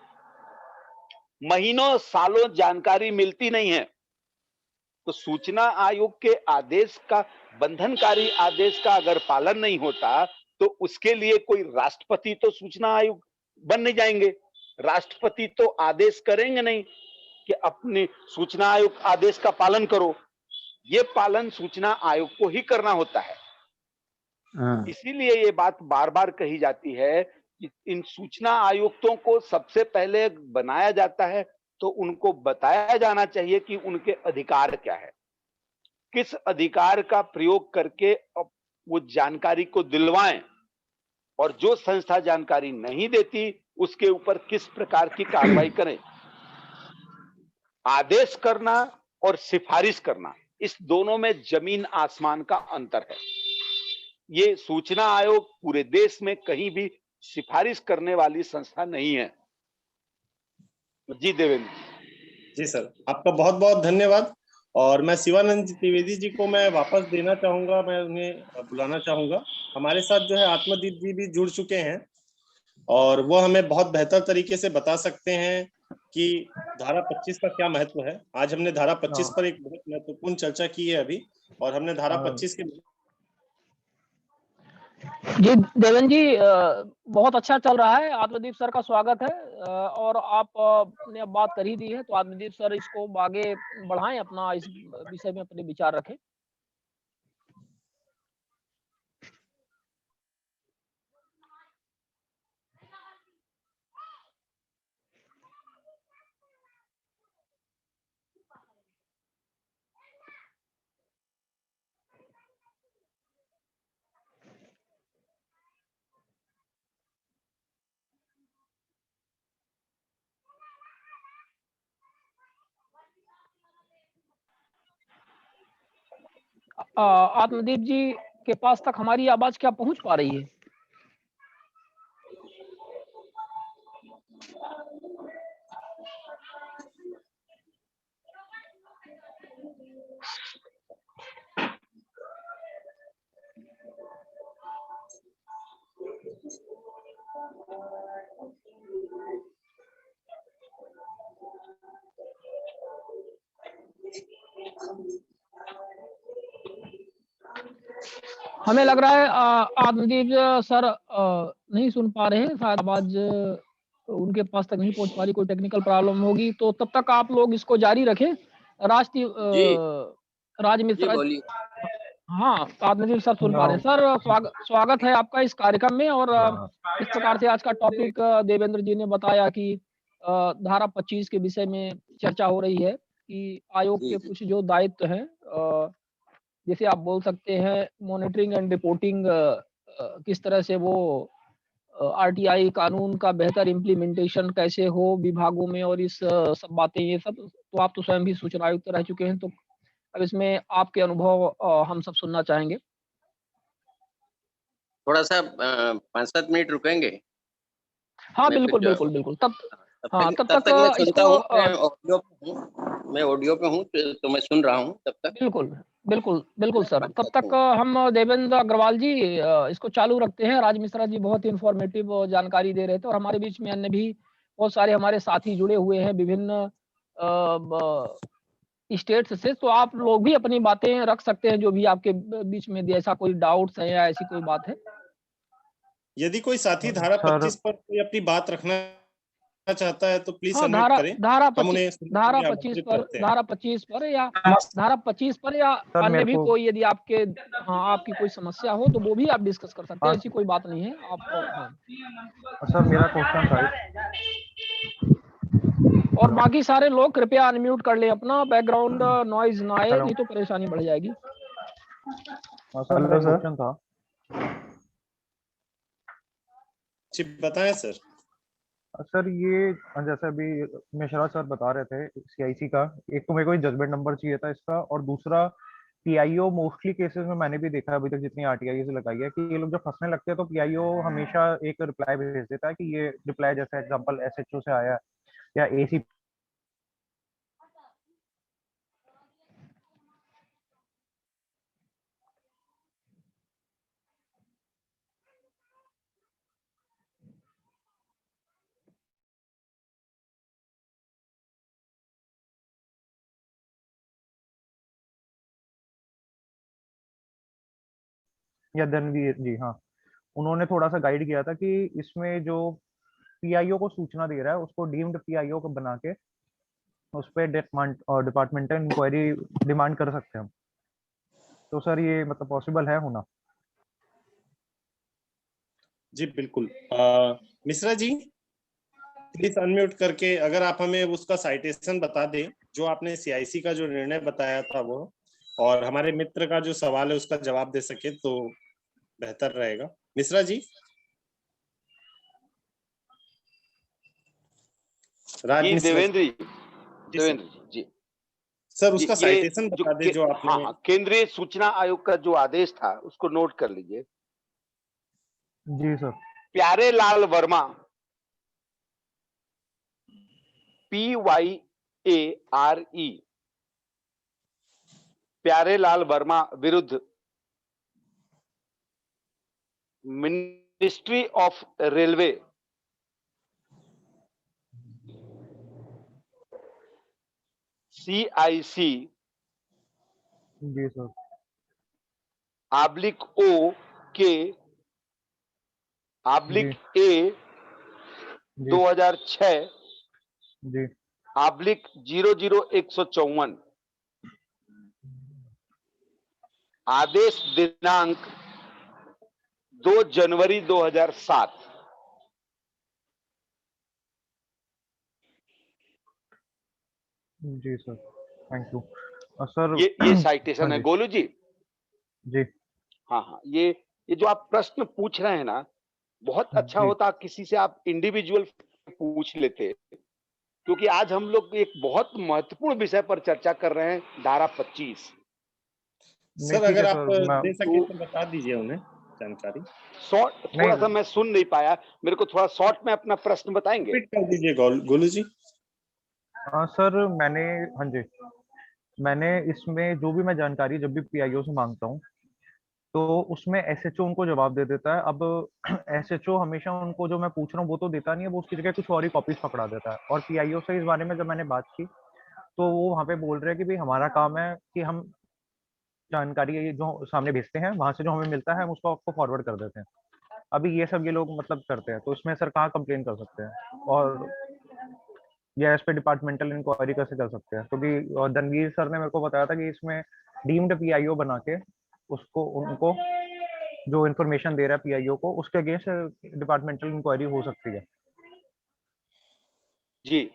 S6: महीनों सालों जानकारी मिलती नहीं है। तो सूचना आयोग के आदेश का, बंधनकारी आदेश का अगर पालन नहीं होता तो उसके लिए कोई राष्ट्रपति तो सूचना आयोग बन नहीं जाएंगे। राष्ट्रपति तो आदेश करेंगे नहीं कि अपने सूचना आयोग आदेश का पालन करो। ये पालन सूचना आयोग को ही करना होता है।
S5: हाँ
S6: इसीलिए ये बात बार बार कही जाती है कि इन सूचना आयुक्तों को सबसे पहले बनाया जाता है तो उनको बताया जाना चाहिए कि उनके अधिकार क्या है, किस अधिकार का प्रयोग करके वो जानकारी को दिलवाएं, और जो संस्था जानकारी नहीं देती उसके ऊपर किस प्रकार की कार्रवाई करें। आदेश करना और सिफारिश करना, इस दोनों में जमीन आसमान का अंतर है। ये सूचना आयोग पूरे देश में कहीं भी सिफारिश करने वाली संस्था नहीं है। जी देवेंद्र।
S1: जी सर, आपका बहुत बहुत धन्यवाद। और मैं शिवानंद त्रिवेदी जी को मैं वापस देना चाहूंगा, मैं उन्हें बुलाना चाहूंगा। हमारे साथ जो है आत्मदीप जी भी जुड़ चुके हैं और वो हमें बहुत बेहतर तरीके से बता सकते हैं कि धारा 25 का क्या महत्व है। आज हमने धारा 25 पर एक बहुत महत्वपूर्ण चर्चा की है अभी, और हमने धारा 25 के
S7: जी देवेंद्र जी, बहुत अच्छा चल रहा है। आत्मदीप सर का स्वागत है। और आप ने अब बात कर ही दी है तो आत्मदीप सर इसको आगे बढ़ाएं, अपना इस विषय में अपने विचार रखें। आत्मदीप जी के पास तक हमारी आवाज क्या पहुंच पा रही है? हमें लग रहा है आत्मदीप सर नहीं सुन पा रहे हैं, शायद आवाज उनके पास तक नहीं पहुंच पा रही, कोई टेक्निकल प्रॉब्लम होगी। तो तब तक आप लोग इसको जारी रखें। राज
S8: जी
S7: मिश्रा
S8: बोलिए।
S7: हाँ, आत्मदीप सर सुन पा रहे हैं। सर स्वागत है आपका इस कार्यक्रम में। और इस प्रकार से आज का टॉपिक देवेंद्र जी ने बताया कि धारा 25 के विषय में चर्चा हो रही है कि आयोग
S8: जी,
S7: के
S8: जी।
S7: कुछ जो दायित्व हैं, जैसे आप बोल सकते हैं मॉनिटरिंग एंड रिपोर्टिंग, किस तरह से वो आरटीआई कानून का बेहतर इम्प्लीमेंटेशन कैसे हो विभागों में, और इस सब बातें, ये सब तो आप तो स्वयं भी सूचना आयुक्त रह चुके हैं, तो अब इसमें आपके अनुभव हम सब सुनना चाहेंगे।
S8: थोड़ा सा 5-7 मिनट रुकेंगे?
S7: हाँ,
S8: मैं
S7: बिल्कुल,
S8: फिर
S7: बिल्कुल, बिल्कुल। तब
S8: तब तक मैं सुनता
S7: इसको
S8: हूँ। मैं ऑडियो पे हूँ तो मैं सुन रहा हूँ तब तक।
S7: बिल्कुल, बिल्कुल, बिल्कुल सर। तब तक
S8: हूँ।
S7: हम देवेंद्र अग्रवाल जी इसको चालू रखते हैं। राज मिश्रा जी बहुत इन्फॉर्मेटिव जानकारी दे रहे थे, और हमारे बीच में अन्य भी बहुत सारे हमारे साथी जुड़े हुए हैं विभिन्न स्टेट्स से। तो आप लोग भी अपनी बातें रख सकते हैं, जो भी आपके बीच में ऐसा कोई डाउट्स है या ऐसी कोई बात है।
S1: यदि कोई साथी धारा
S5: सर
S1: 25 पर कोई अपनी बात रखना चाहता है तो प्लीज
S7: हाँ,
S1: सबमिट करें।
S7: धारा
S1: हम
S7: 25
S1: उन्हें सुनने के
S7: धारा
S1: लिए
S7: 25
S1: आमंत्रित
S7: पर
S1: करते हैं।
S7: धारा 25 पर या धारा 25 पर या
S5: सर
S7: अन्य
S5: मेरे
S7: भी
S5: को
S7: कोई, यदि आपके आपकी कोई समस्या हो तो वो भी आप डिस्कस कर सकते हैं, ऐसी कोई बात नहीं है। आप हाँ।
S5: सर मेरा क्वेश्चन था
S7: और बाकी सारे लोग कृपया अनम्यूट कर लें अपना, बैकग्राउंड नॉइज ना आए,
S5: हेलो।
S7: नहीं तो परेशानी बढ़ जाएगी।
S5: सर मेरा क्वेश्चन था।
S1: जी बताएं सर।
S5: सर ये जैसे अभी मिश्रा सर बता रहे थे सीआईसी का, एक तो मेरे को जजमेंट नंबर चाहिए था इसका, और दूसरा पीआईओ मोस्टली केसेस में मैंने भी देखा है अभी तक जितनी आरटीआई से लगाई है कि ये लोग जब फंसने लगते हैं तो पीआईओ हमेशा एक रिप्लाई भेज देता है कि ये रिप्लाई जैसे एग्जांपल एसएचओ से आया है या एसी। या धनवीर जी, हाँ, उन्होंने थोड़ा सा गाइड किया था कि इसमें जो पीआईओ को सूचना दे रहा है उसको डीम्ड पीआईओ को बना के उस पर डिपार्टमेंटल इंक्वायरी डिमांड कर सकते हैं। तो सर ये मतलब पॉसिबल है होना?
S1: जी बिल्कुल। मिश्रा जी प्लीज अनम्यूट करके अगर आप हमें उसका साइटेशन बता दें, जो आपने सीआईसी का जो निर्णय बताया था वो, और हमारे मित्र का जो सवाल है उसका जवाब दे सके तो बेहतर रहेगा। मिश्रा जी। राज मिश्रा
S6: देवेंद्र जी
S1: सर उसका साइटेशन बता दे जो आपने।
S6: हाँ, केंद्रीय सूचना आयोग का जो आदेश था उसको नोट कर लीजिए।
S5: जी सर।
S6: प्यारे लाल वर्मा PYARE प्यारे लाल वर्मा विरुद्ध मिनिस्ट्री ऑफ रेलवे CIC
S5: जी सर।
S6: /OK/A 2006
S5: जी
S6: /00154 आदेश दिनांक 2 जनवरी 2007।
S5: जी सर, थैंक यू सर।
S6: ये साइटेशन है
S5: हाँ
S6: गोलू जी।
S5: जी।
S6: हाँ, ये जो आप प्रश्न पूछ रहे हैं ना, बहुत अच्छा
S5: जी।
S6: होता किसी से आप इंडिविजुअल पूछ लेते, क्योंकि आज हम लोग एक बहुत महत्वपूर्ण विषय पर चर्चा कर रहे हैं, धारा 25।
S1: सर
S5: ठीक
S1: अगर
S5: है
S1: आप
S5: सर, मैं
S1: दे सके तो बता दीजिए उन्हें जानकारी।
S6: शॉर्ट थोड़ा
S5: नहीं
S6: सा मैं सुन नहीं पाया, मेरे को थोड़ा शॉर्ट में अपना प्रश्न बताएंगे।
S1: रिपीट कर दीजिए गोलू जी।
S5: हाँ सर, हाँ जी, मैंने इसमें जो भी मैं जानकारी जब भी पीआईओ से मांगता हूँ तो उसमें एसएचओ उनको जवाब दे देता है। अब एसएचओ हमेशा उनको जो मैं पूछ रहा हूँ वो तो देता नहीं है, वो उसकी जगह कुछ और ही कॉपीज पकड़ा देता है। और पीआईओ से इस बारे में जब मैंने बात की तो वो वहाँ पे बोल रहे हैं कि भाई हमारा काम है कि हम जानकारी ये जो सामने भेजते हैं वहां से जो हमें मिलता है हम उसको आपको फॉरवर्ड कर देते हैं। अभी ये सब ये लोग मतलब करते हैं, तो इसमें सर कहाँ कंप्लेन कर सकते हैं? और या इस पे डिपार्टमेंटल इंक्वायरी कैसे कर सकते हैं? क्योंकि धनवीर सर ने मेरे को बताया था कि इसमें डीम्ड पीआईओ बना के उसको उनको जो इन्फॉर्मेशन दे रहा है पीआईओ को उसके अगेंस्ट डिपार्टमेंटल इंक्वायरी हो सकती है।
S6: जी,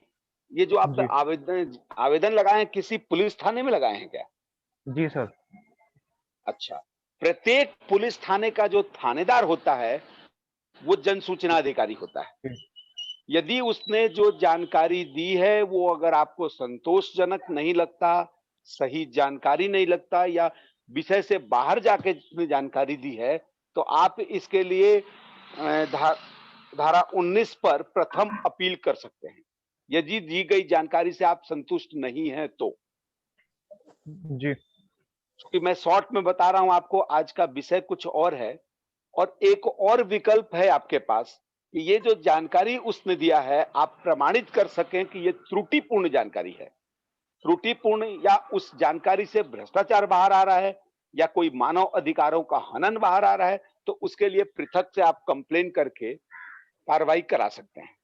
S6: ये जो आप
S5: जी
S6: आवेदन लगाए हैं किसी पुलिस थाने में लगाए हैं क्या?
S5: जी सर।
S6: अच्छा, प्रत्येक पुलिस थाने का जो थानेदार होता है वो जन सूचना अधिकारी होता है। यदि उसने जो जानकारी दी है वो अगर आपको संतोषजनक नहीं लगता, सही जानकारी नहीं लगता या विषय से बाहर जाके उसने जानकारी दी है, तो आप इसके लिए धारा 19 पर प्रथम अपील कर सकते हैं, यदि दी गई जानकारी से आप संतुष्ट नहीं हैं तो।
S5: जी
S6: क्योंकि मैं शॉर्ट में बता रहा हूं आपको, आज का विषय कुछ और है और एक और विकल्प है आपके पास कि ये जो जानकारी उसने दिया है आप प्रमाणित कर सकें कि ये त्रुटिपूर्ण जानकारी है। त्रुटिपूर्ण या उस जानकारी से भ्रष्टाचार बाहर आ रहा है या कोई मानव अधिकारों का हनन बाहर आ रहा है, तो उसके लिए पृथक से आप कंप्लेन करके कार्रवाई करा सकते हैं।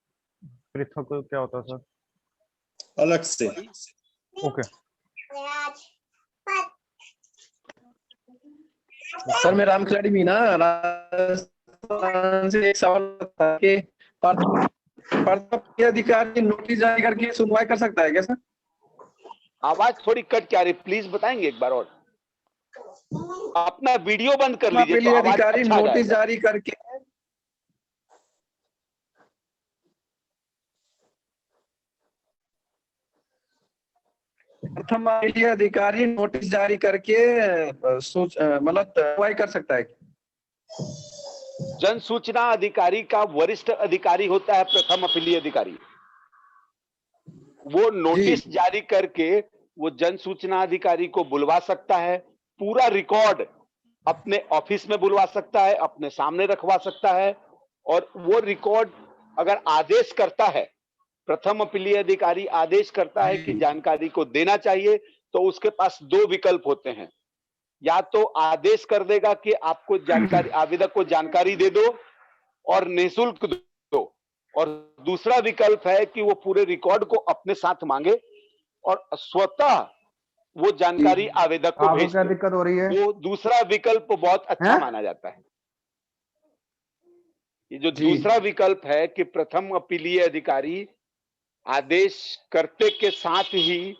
S5: पृथक क्या होता है सर?
S1: अलग से।
S5: ओके
S9: सर मैं रामखिलाड़ी मीना राजस्थान से एक सवाल था कि अधिकारी नोटिस जारी करके सुनवाई कर सकता है क्या सर?
S6: आवाज थोड़ी कट क्या रही, प्लीज बताएंगे एक बार और। अपना वीडियो बंद कर लीजिए तो आवाज
S9: अधिकारी
S6: अच्छा
S9: नोटिस
S6: जाएगा।
S9: जारी करके प्रथम अधिकारी नोटिस जारी करके मतलब सुनवाई कर सकता है?
S6: जन सूचना अधिकारी का वरिष्ठ अधिकारी होता है प्रथम अपीलीय अधिकारी। वो नोटिस जारी करके वो जन सूचना अधिकारी को बुलवा सकता है, पूरा रिकॉर्ड अपने ऑफिस में बुलवा सकता है, अपने सामने रखवा सकता है। और वो रिकॉर्ड अगर आदेश करता है, प्रथम अपीलीय अधिकारी आदेश करता है कि जानकारी को देना चाहिए, तो उसके पास दो विकल्प होते हैं। या तो आदेश कर देगा कि आपको जानकारी, आवेदक को जानकारी दे दो और निःशुल्क दो, और दूसरा विकल्प है कि वो पूरे रिकॉर्ड को अपने साथ मांगे और स्वतः वो जानकारी आवेदक को भेज दे।
S5: क्या दिक्कत हो रही है?
S6: वो दूसरा विकल्प बहुत अच्छा माना जाता है। ये जो दूसरा विकल्प है कि प्रथम अपीलीय अधिकारी आदेश करते के साथ ही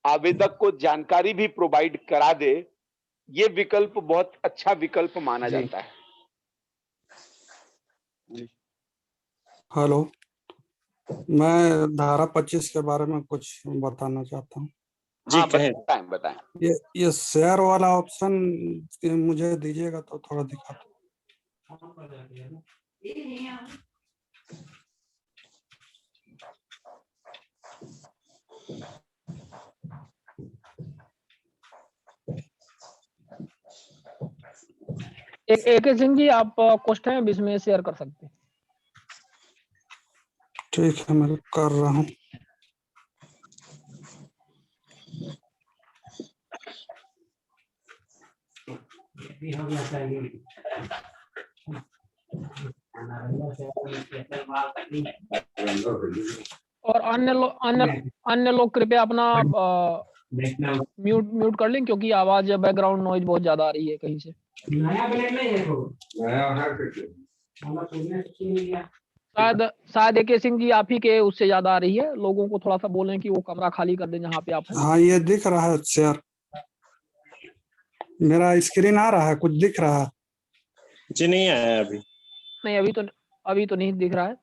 S6: आवेदक को जानकारी भी प्रोवाइड करा दे, ये विकल्प बहुत अच्छा विकल्प माना जाता है।
S10: हेलो, मैं धारा 25 के बारे में कुछ बताना चाहता हूँ।
S1: जी
S6: हाँ,
S1: कहें।
S6: बताएं।
S10: ये शेयर वाला ऑप्शन मुझे दीजिएगा तो थोड़ा दिखा दो।
S7: एक सिंह जी, आप क्वेश्चन है इसमें शेयर कर सकते हैं।
S10: ठीक है, मैं कर रहा हूँ।
S7: और अन्य लोग कृपया अपना म्यूट कर लें, क्योंकि आवाज बैकग्राउंड नॉइज बहुत ज्यादा आ रही है कहीं से। शायद AK सिंह जी आप ही के उससे ज्यादा आ रही है। लोगों को थोड़ा सा बोलें कि वो कमरा खाली कर दें जहाँ पे आप हैं।
S10: हाँ, ये दिख रहा है शेयर। मेरा स्क्रीन आ रहा है, कुछ दिख रहा है?
S1: जी नहीं आया अभी।
S7: नहीं, अभी तो नहीं दिख रहा है।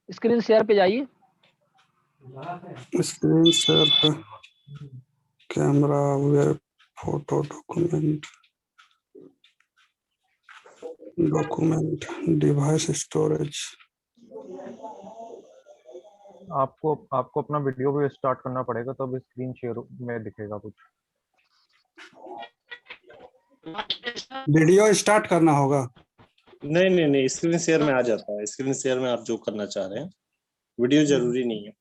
S7: स्क्रीन शेयर पे जाइए।
S10: स्क्रीन शेयर पे camera web photo document device storage.
S5: आपको अपना वीडियो भी स्टार्ट करना पड़ेगा, तो अभी स्क्रीन शेयर में दिखेगा कुछ।
S10: वीडियो स्टार्ट करना होगा?
S1: नहीं, स्क्रीन शेयर में आ जाता है। स्क्रीन शेयर में आप जो करना चाह रहे हैं, वीडियो जरूरी नहीं है।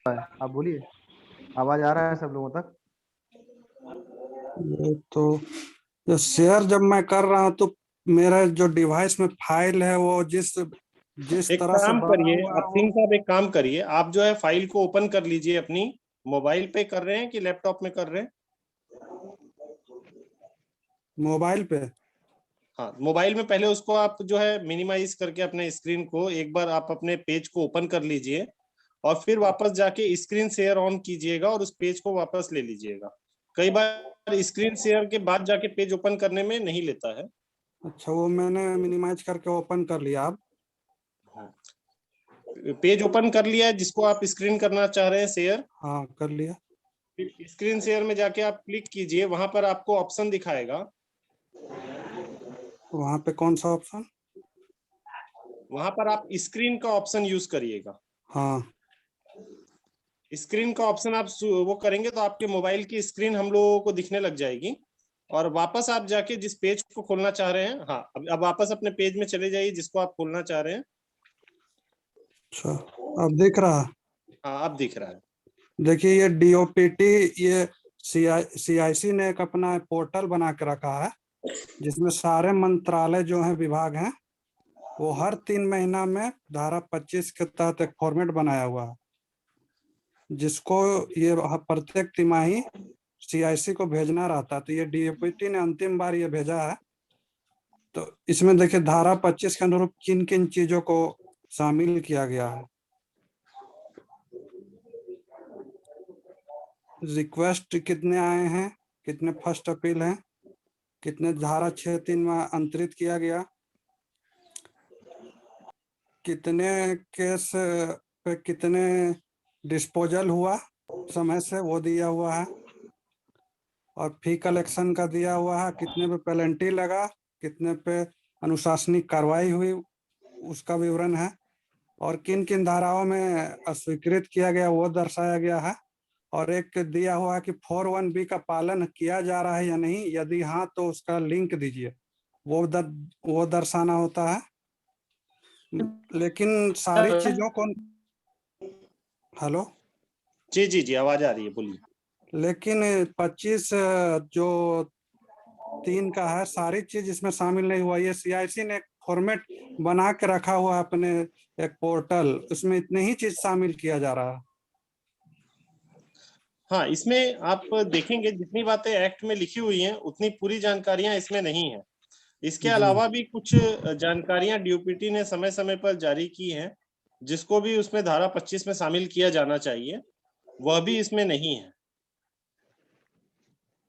S11: आप बोलिए, आवाज आ रहा है सब लोगों तक?
S10: ये तो ये शेयर जब मैं कर रहा हूं तो मेरा जो डिवाइस में फाइल है वो जिस
S1: एक
S10: तरह से
S1: काम
S10: बना
S1: करिए
S10: हुआ है
S1: आप सिंह साहब, एक काम करिए, आप जो है फाइल को ओपन कर लीजिए। अपनी मोबाइल पे कर रहे हैं कि लैपटॉप में कर रहे हैं?
S10: मोबाइल पे।
S1: हाँ, मोबाइल में पहले उसको आप जो है मिनिमाइज करके अपने स्क्रीन को एक बार आप अपने पेज को ओपन कर लीजिए और फिर वापस जाके स्क्रीन शेयर ऑन कीजिएगा और उस पेज को वापस ले लीजिएगा। कई बार स्क्रीन शेयर के बाद जाके पेज ओपन करने में नहीं लेता है।
S10: अच्छा, वो मैंने मिनिमाइज करके ओपन कर लिया। अब
S1: पेज ओपन कर लिया है जिसको आप स्क्रीन करना चाह रहे हैं शेयर?
S10: हाँ, कर लिया।
S1: स्क्रीन शेयर में जाके आप क्लिक कीजिए, वहां पर आपको ऑप्शन दिखाएगा।
S10: वहां पे कौन सा ऑप्शन?
S1: वहां पर आप स्क्रीन का ऑप्शन यूज करिएगा।
S10: हाँ,
S1: स्क्रीन का ऑप्शन आप वो करेंगे तो आपके मोबाइल की स्क्रीन हम लोगों को दिखने लग जाएगी और वापस आप जाके जिस पेज को खोलना चाह रहे हैं, हाँ, अब वापस अपने पेज में चले जाइए जिसको आप खोलना चाह रहे हैं।
S10: अच्छा, अब दिख रहा है?
S1: हाँ, अब दिख रहा है।
S10: देखिए, ये डीओपीटी, ये सीआईसी ने एक अपना पोर्टल बना के रखा है जिसमें सारे मंत्रालय जो हैं, विभाग हैं, वो हर 3 महीना में धारा 25 के तहत एक फॉर्मेट बनाया हुआ है जिसको ये प्रत्येक तिमाही सीआईसी को भेजना रहता है। तो ये डीओपीटी ने अंतिम बार ये भेजा है। तो इसमें देखिए धारा 25 के अनुरूप किन किन चीजों को शामिल किया गया है। रिक्वेस्ट कितने आए हैं, कितने फर्स्ट अपील हैं, कितने धारा 6(3) में अंतरित किया गया, कितने केस पे कितने डिस्पोजल हुआ समय से, वो दिया हुआ है। और फी कलेक्शन का दिया हुआ है, कितने पे पेनल्टी लगा, कितने पे अनुशासनिक कार्रवाई हुई, उसका विवरण है। और किन किन धाराओं में अस्वीकृत किया गया वो दर्शाया गया है। और एक दिया हुआ है कि 41B का पालन किया जा रहा है या नहीं, यदि हाँ तो उसका लिंक दीजिए, वो दर्शाना होता है। लेकिन सारी चीजों को, हेलो
S1: जी, आवाज आ रही है, बोलिए।
S10: लेकिन 25 जो 3 का है, सारी चीज इसमें शामिल नहीं हुआ। ये सीआईसी ने एक फॉर्मेट बना के रखा हुआ अपने एक पोर्टल, उसमें इतने ही चीज शामिल किया जा रहा है।
S1: हाँ, इसमें आप देखेंगे जितनी बातें एक्ट में लिखी हुई हैं उतनी पूरी जानकारियां इसमें नहीं है। इसके अलावा भी कुछ जानकारियां डीओपीटी ने समय समय पर जारी की हैं जिसको भी उसमें धारा 25 में शामिल किया जाना चाहिए, वह भी इसमें नहीं है।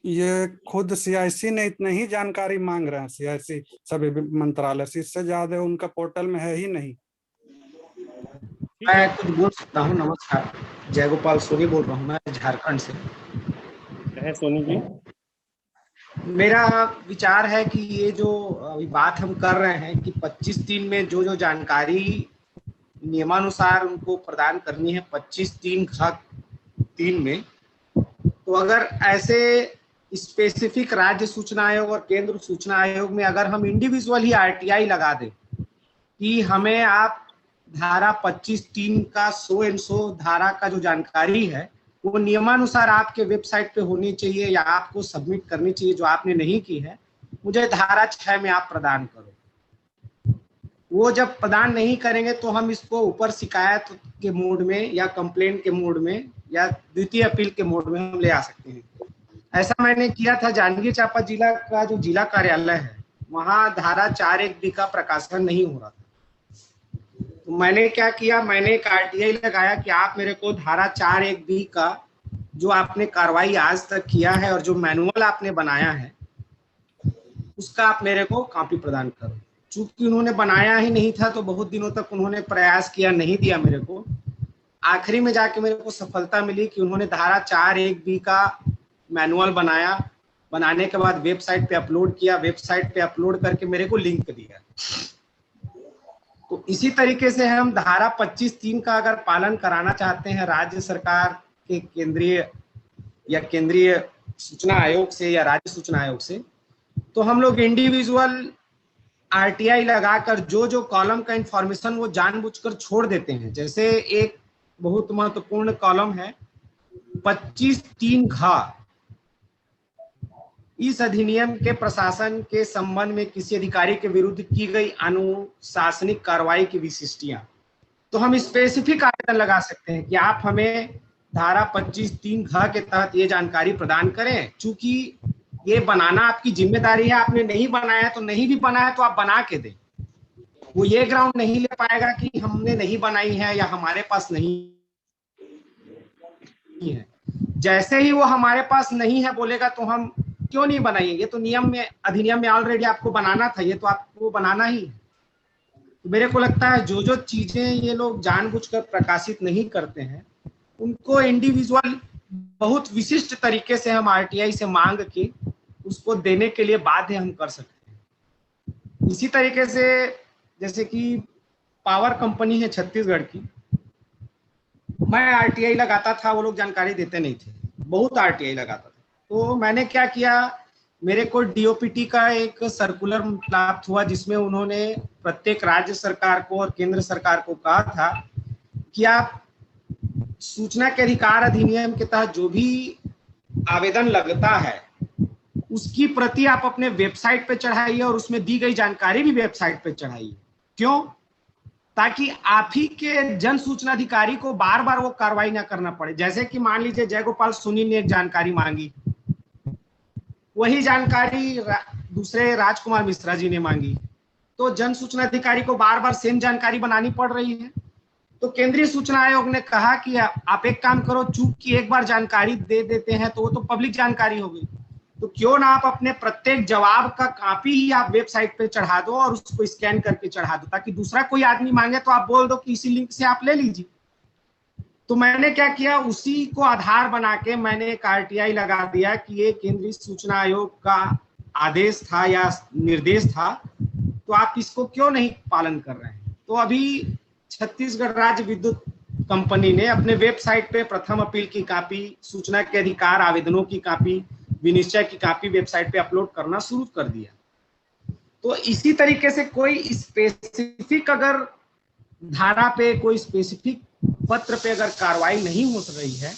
S10: ये खुद सीआईसी ने इतने ही जानकारी मांग रहे हैं, सीआईसी सभी मंत्रालय से, इससे ज्यादा उनका पोर्टल में है ही नहीं।
S2: मैं कुछ बोल सकता हूँ? नमस्कार, जय गोपाल सोनी बोल रहा हूँ, मैं झारखंड से।
S1: है सोनी जी।
S2: मेरा विचार है कि ये जो अभी बात हम कर रहे हैं कि 25(3) में जो जानकारी नियमानुसार उनको प्रदान करनी है 25(3)(3) में, तो अगर ऐसे स्पेसिफिक राज्य सूचना आयोग और केंद्र सूचना आयोग में अगर हम इंडिविजुअल ही आरटीआई लगा दें कि हमें आप धारा 25(3) का 100 एंड 100 धारा का जो जानकारी है वो नियमानुसार आपके वेबसाइट पे होनी चाहिए या आपको सबमिट करनी चाहिए, जो आपने नहीं की है, मुझे धारा 6 में आप प्रदान करो। वो जब प्रदान नहीं करेंगे तो हम इसको ऊपर शिकायत के मोड में या कंप्लेंट के मोड में या द्वितीय अपील के मोड में हम ले आ सकते हैं। ऐसा मैंने किया था जांजगीर चांपा जिला का जो जिला कार्यालय है, वहाँ धारा 4(1)B का प्रकाशन नहीं हो रहा था। तो मैंने क्या किया, मैंने एक आरटीआई लगाया कि आप मेरे को धारा 4(1)B का जो आपने कार्रवाई आज तक किया है और जो मैनुअल आपने बनाया है उसका आप मेरे को कॉपी प्रदान करो। चूंकि उन्होंने बनाया ही नहीं था तो बहुत दिनों तक उन्होंने प्रयास किया, नहीं दिया मेरे को। आखिरी में जाके मेरे को सफलता मिली कि उन्होंने धारा 4(1)B का मैनुअल बनाया, बनाने के बाद वेबसाइट पे अपलोड किया, वेबसाइट पे अपलोड करके मेरे को लिंक दिया। तो इसी तरीके से हम धारा 25(3) का अगर पालन कराना चाहते हैं राज्य सरकार के केंद्रीय सूचना आयोग से या राज्य सूचना आयोग से, तो हम लोग इंडिविजुअल आरटीआई लगाकर जो कॉलम का इंफॉर्मेशन वो जानबूझकर छोड़ देते हैं। जैसे एक बहुत महत्वपूर्ण कॉलम है 25(3) घ, इस अधिनियम के प्रशासन के संबंध में किसी अधिकारी के विरुद्ध की गई अनुशासनिक कार्रवाई की विशिष्टियां। तो हम स्पेसिफिक आवेदन लगा सकते हैं कि आप हमें धारा 25(3) घ के तहत ये जानकारी प्रदान करें। चूंकि ये बनाना आपकी जिम्मेदारी है, आपने नहीं बनाया तो नहीं भी बनाया तो आप बना के दें। वो ये ग्राउंड नहीं ले पाएगा कि हमने नहीं बनाई है या हमारे पास नहीं है। जैसे ही वो हमारे पास नहीं है बोलेगा तो हम क्यों नहीं बनाएंगे, तो नियम में, अधिनियम में ऑलरेडी आपको बनाना था, ये तो आपको बनाना ही है। तो मेरे को लगता है जो चीजें ये लोग जानबूझकर प्रकाशित नहीं करते हैं उनको इंडिविजुअल बहुत विशिष्ट तरीके से हम आरटीआई से मांग के उसको देने के लिए बाध्य हम कर सकते हैं। इसी तरीके से जैसे कि पावर कंपनी है छत्तीसगढ़ की, मैं आरटीआई लगाता था, वो लोग जानकारी देते नहीं थे, बहुत आरटीआई लगाता था। तो मैंने क्या किया, मेरे को डीओपीटी का एक सर्कुलर प्राप्त हुआ जिसमें उन्होंने प्रत्येक राज्य सरकार को और केंद्र सरकार को कहा था कि आप सूचना के अधिकार अधिनियम के तहत जो भी आवेदन लगता है उसकी प्रति आप अपने वेबसाइट पे चढ़ाइए और उसमें दी गई जानकारी भी वेबसाइट पे चढ़ाइए। क्यों? ताकि आप ही के जन सूचना अधिकारी को बार बार वो कार्रवाई ना करना पड़े। जैसे कि मान लीजिए जयगोपाल सोनी ने एक जानकारी मांगी, वही जानकारी दूसरे राजकुमार मिश्रा जी ने मांगी, तो जन सूचना अधिकारी को बार बार सेम जानकारी बनानी पड़ रही है। तो केंद्रीय सूचना आयोग ने कहा कि आप एक काम करो, चूक की एक बार जानकारी दे देते हैं तो वो तो पब्लिक जानकारी हो गई, तो क्यों ना आप अपने प्रत्येक जवाब का कॉपी ही आप वेबसाइट पे चढ़ा दो और उसको स्कैन करके चढ़ा दो, ताकि दूसरा कोई आदमी मांगे तो आप बोल दो कि इसी लिंक से आप ले लीजिए। तो मैंने क्या किया, उसी को आधार बना के मैंने एक आरटीआई लगा दिया कि ये केंद्रीय सूचना आयोग का आदेश था या निर्देश था, तो आप इसको क्यों नहीं पालन कर रहे हैं। तो अभी छत्तीसगढ़ राज्य विद्युत कंपनी ने अपने वेबसाइट पे प्रथम अपील की कॉपी, सूचना के अधिकार आवेदनों की कॉपी, विनिश्चय की कॉपी वेबसाइट पे अपलोड करना शुरू कर दिया। तो इसी तरीके से कोई स्पेसिफिक अगर धारा पे, कोई स्पेसिफिक पत्र पे अगर कार्रवाई नहीं हो रही है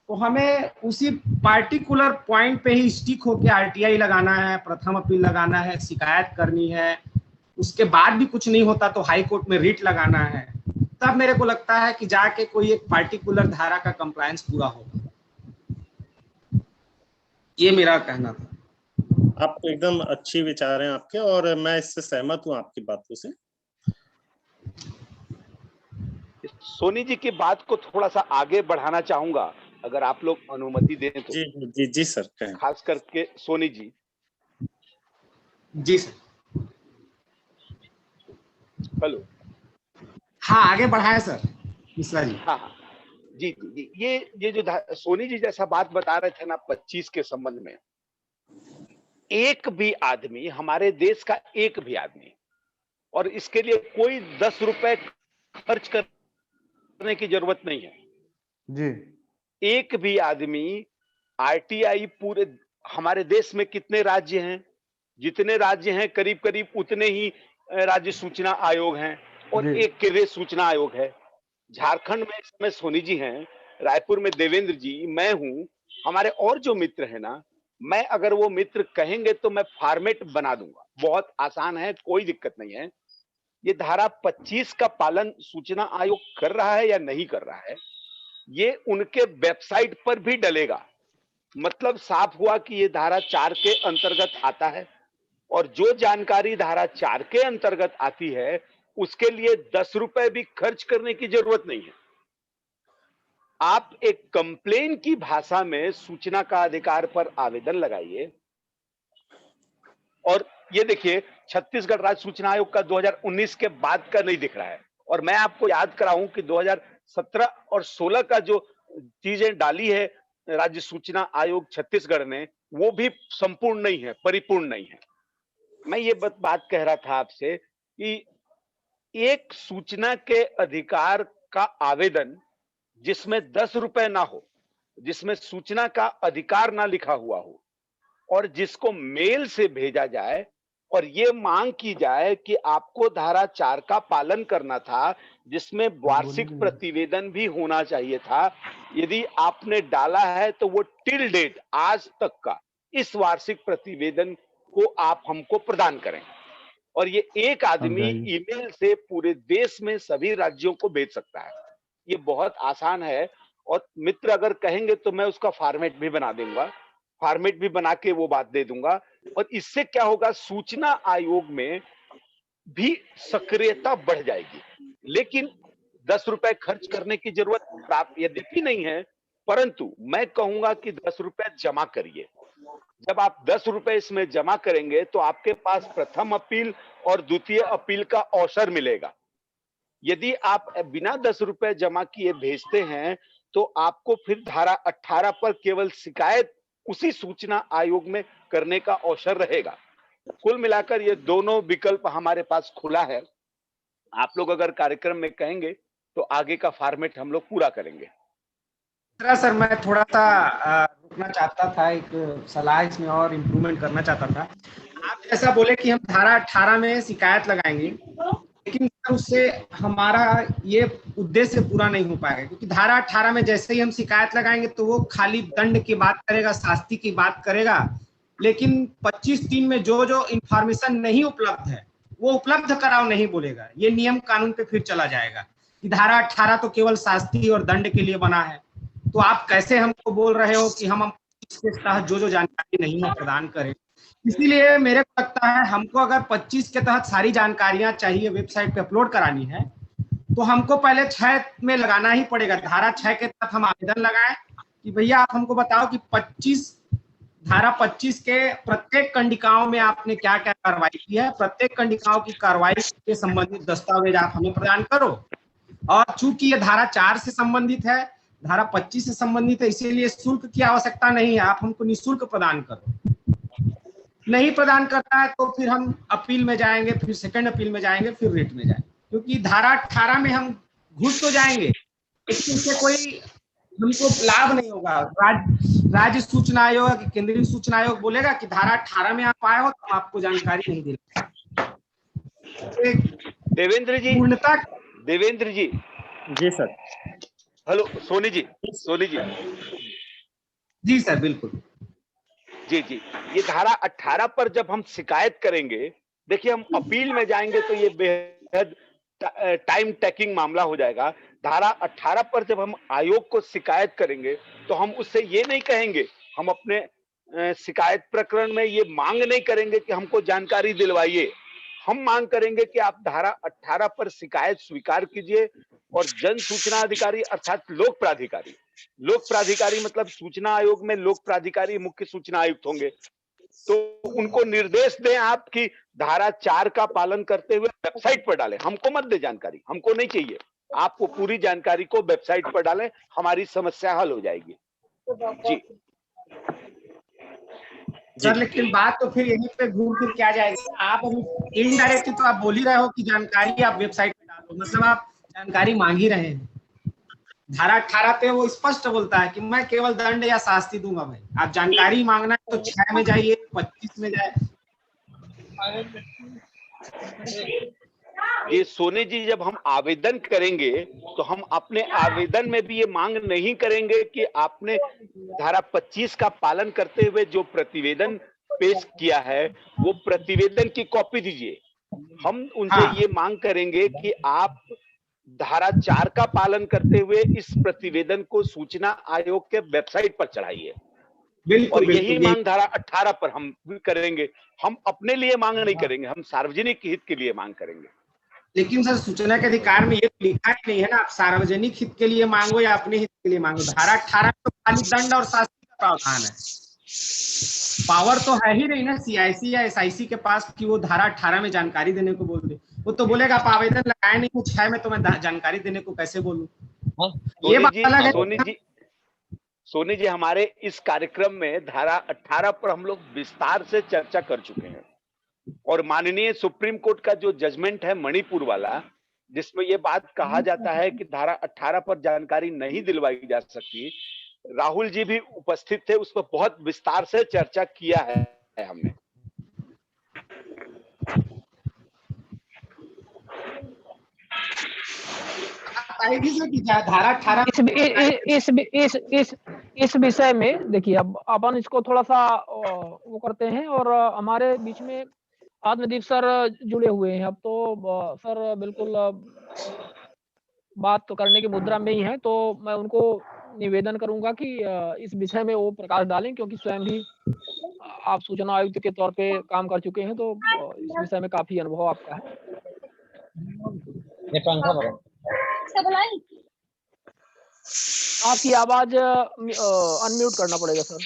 S2: तो हमें उसी पार्टिकुलर पॉइंट पे ही स्टिक होके आरटीआई लगाना है, प्रथम अपील लगाना है, शिकायत करनी है। उसके बाद भी कुछ नहीं होता तो हाई कोर्ट में रिट लगाना है। तब मेरे को लगता है कि जाके कोई एक पार्टिकुलर धारा का कंप्लायंस पूरा होगा। ये मेरा कहना था।
S1: आप एकदम अच्छी विचार हैं आपके और मैं इससे सहमत हूं आपकी बातों से।
S6: सोनी जी की बात को थोड़ा सा आगे बढ़ाना चाहूंगा, अगर आप लोग अनुमति दें तो।
S1: जी जी जी सर, कहें।
S6: खास करके सोनी जी।
S2: जी सर।
S6: हेलो।
S2: हाँ, आगे बढ़ाए सर मिश्रा जी।
S6: हाँ जी जी, ये जो सोनी जी जैसा बात बता रहे थे ना 25 के संबंध में, एक भी आदमी, हमारे देश का एक भी आदमी, और इसके लिए कोई 10 रुपए खर्च करने की जरूरत नहीं है
S11: जी।
S6: एक भी आदमी आरटीआई, पूरे हमारे देश में कितने राज्य हैं, जितने राज्य हैं करीब करीब उतने ही राज्य सूचना आयोग हैं और एक केंद्रीय सूचना आयोग है। झारखंड में इस समय सोनी जी हैं, रायपुर में देवेंद्र जी, मैं हूं, हमारे और जो मित्र हैं ना, मैं अगर वो मित्र कहेंगे तो मैं फॉर्मेट बना दूंगा, बहुत आसान है, कोई दिक्कत नहीं है। ये धारा 25 का पालन सूचना आयोग कर रहा है या नहीं कर रहा है, ये उनके वेबसाइट पर भी डलेगा। मतलब साफ हुआ कि ये धारा 4 के अंतर्गत आता है और जो जानकारी धारा 4 के अंतर्गत आती है उसके लिए 10 रुपए भी खर्च करने की जरूरत नहीं है। आप एक कंप्लेन की भाषा में सूचना का अधिकार पर आवेदन लगाइए और ये देखिए छत्तीसगढ़ राज्य सूचना आयोग का 2019 के बाद का नहीं दिख रहा है। और मैं आपको याद कराऊं कि 2017 और 16 का जो चीजें डाली है राज्य सूचना आयोग छत्तीसगढ़ ने, वो भी संपूर्ण नहीं है, परिपूर्ण नहीं है। मैं ये बात कह रहा था आपसे कि एक सूचना के अधिकार का आवेदन जिसमें 10 रुपए ना हो, जिसमें सूचना का अधिकार ना लिखा हुआ हो, और जिसको मेल से भेजा जाए और ये मांग की जाए कि आपको धारा 4 का पालन करना था, जिसमें वार्षिक प्रतिवेदन भी होना चाहिए था। यदि आपने डाला है तो वो टिल डेट, आज तक का इस वार्षिक प्रतिवेदन को आप हमको प्रदान करें। और ये एक आदमी ईमेल से पूरे देश में सभी राज्यों को भेज सकता है। ये बहुत आसान है। और मित्र अगर कहेंगे तो मैं उसका फॉर्मेट भी बना दूंगा, फॉर्मेट भी बना के वो बात दे दूंगा। और इससे क्या होगा, सूचना आयोग में भी सक्रियता बढ़ जाएगी। लेकिन 10 रुपए खर्च करने की जरूरत यद्यपि नहीं है, परंतु मैं कहूंगा कि 10 रुपए जमा करिए। जब आप 10 रुपए इसमें जमा करेंगे तो आपके पास प्रथम अपील और द्वितीय अपील का अवसर मिलेगा। यदि आप बिना 10 रुपए जमा किए भेजते हैं तो आपको फिर धारा 18 पर केवल शिकायत उसी सूचना आयोग में करने का अवसर रहेगा। कुल मिलाकर ये दोनों विकल्प हमारे पास खुला है। आप लोग अगर कार्यक्रम में कहेंगे तो आगे का फॉर्मेट हम लोग पूरा करेंगे।
S2: सर मैं थोड़ा सा रुकना चाहता था, एक सलाह इसमें और इम्प्रूवमेंट करना चाहता था। आप ऐसा बोले कि हम धारा 18 में शिकायत लगाएंगे, लेकिन सर उससे हमारा ये उद्देश्य पूरा नहीं हो पाएगा, क्योंकि धारा 18 में जैसे ही हम शिकायत लगाएंगे तो वो खाली दंड की बात करेगा, शास्ति की बात करेगा, लेकिन 25(3) में जो जो इंफॉर्मेशन नहीं उपलब्ध है वो उपलब्ध कराओ नहीं बोलेगा। ये नियम कानून पे फिर चला जाएगा कि धारा 18 तो केवल शास्ति और दंड के लिए बना है। तो आप कैसे हमको बोल रहे हो कि हम इसके तहत जो जो जानकारी नहीं है प्रदान करें। इसीलिए मेरे को लगता है हमको अगर 25 के तहत सारी जानकारियां चाहिए वेबसाइट पे अपलोड करानी है तो हमको पहले 6 में लगाना ही पड़ेगा। धारा 6 के तहत हम आवेदन लगाएं कि भैया आप हमको बताओ कि धारा 25 के प्रत्येक कंडिकाओं में आपने क्या क्या कार्रवाई की है, प्रत्येक कंडिकाओं की कार्रवाई से संबंधित दस्तावेज आप हमें प्रदान करो। और चूंकि ये धारा 4 से संबंधित है, धारा 25 से संबंधित है, इसीलिए शुल्क की आवश्यकता नहीं है, आप हमको निःशुल्क प्रदान करो। नहीं प्रदान करता है तो फिर हम अपील में जाएंगे, फिर सेकंड अपील में जाएंगे, फिर रिट में जाएंगे, क्योंकि धारा 18 में हम घुस तो जाएंगे लेकिन इससे कोई हमको लाभ नहीं होगा। राज्य सूचना आयोग, केंद्रीय सूचना आयोग बोलेगा कि धारा 18 में आप आए हो तो आपको जानकारी नहीं देगा।
S6: देवेंद्र जी, देवेंद्र जी।
S1: जी सर।
S6: हेलो सोनी जी, सोनी जी।
S2: जी सर, बिल्कुल।
S6: जी जी, ये धारा 18 पर जब हम शिकायत करेंगे, देखिए हम अपील में जाएंगे तो ये बेहद टाइम टेकिंग मामला हो जाएगा। धारा 18 पर जब हम आयोग को शिकायत करेंगे तो हम उससे ये नहीं कहेंगे, हम अपने शिकायत प्रकरण में ये मांग नहीं करेंगे कि हमको जानकारी दिलवाइए। हम मांग करेंगे कि आप धारा 18 पर शिकायत स्वीकार कीजिए और जन सूचना अधिकारी अर्थात लोक प्राधिकारी, लोक प्राधिकारी मतलब सूचना आयोग में लोक प्राधिकारी मुख्य सूचना आयुक्त होंगे, तो उनको निर्देश दें आप कि धारा 4 का पालन करते हुए वेबसाइट पर डालें। हमको मत दे जानकारी, हमको नहीं चाहिए, आपको पूरी जानकारी को वेबसाइट पर डालें, हमारी समस्या हल हो जाएगी। जी
S2: सर, लेकिन बात तो फिर यहीं पे घूम फिर क्या जाएगी। आप इनडायरेक्टली तो आप बोल ही रहे हो कि जानकारी आप वेबसाइट पे डालो, मतलब आप जानकारी मांग ही रहे हैं। धारा 18 पे वो स्पष्ट बोलता है कि मैं केवल दंड या शास्ति दूंगा। भाई आप जानकारी मांगना है तो 6 में जाइए, 25 में जाए।
S6: ये सोने जी, जब हम आवेदन करेंगे तो हम अपने आवेदन में भी ये मांग नहीं करेंगे कि आपने धारा 25 का पालन करते हुए जो प्रतिवेदन पेश किया है वो प्रतिवेदन की कॉपी दीजिए। हम उनसे ये मांग करेंगे कि आप धारा 4 का पालन करते हुए इस प्रतिवेदन को सूचना आयोग के वेबसाइट पर चढ़ाइए। और यही मांग धारा 18 पर हम भी करेंगे। हम अपने लिए मांग नहीं करेंगे, हम सार्वजनिक हित के लिए मांग करेंगे।
S2: लेकिन सर सूचना के अधिकार में ये लिखा ही नहीं है ना, आप सार्वजनिक हित के लिए मांगो या अपने हित के लिए मांगो। धारा 18 में तो खाली दंड और शास्ति का प्रावधान है, पावर तो है ही नहीं ना CIC या SIC के पास कि वो धारा 18 में जानकारी देने को बोल दे। वो तो बोलेगा आप आवेदन लगाए नहीं तो 6 में तो मैं जानकारी देने को कैसे बोलूं। ये बात अलग है।
S6: सोनी जी, हमारे इस कार्यक्रम में धारा 18 पर हम लोग विस्तार से चर्चा कर चुके हैं और माननीय सुप्रीम कोर्ट का जो जजमेंट है मणिपुर वाला, जिसमें ये बात कहा जाता है कि धारा 18 पर जानकारी नहीं दिलवाई जा सकती, राहुल जी भी उपस्थित थे, उस पर बहुत विस्तार से चर्चा किया है हमने।
S2: धारा 18
S7: इस विषय में देखिए, अब अपन इसको थोड़ा सा वो करते हैं और हमारे बीच में आत्मदीप सर जुड़े हुए हैं। अब तो सर बिल्कुल बात तो करने की मुद्रा में ही है, तो मैं उनको निवेदन करूंगा कि इस विषय में वो प्रकाश डालें, क्योंकि स्वयं भी आप सूचना आयुक्त के तौर पे काम कर चुके हैं, तो इस विषय में काफी अनुभव आपका है। आपकी आवाज अनम्यूट करना पड़ेगा सर।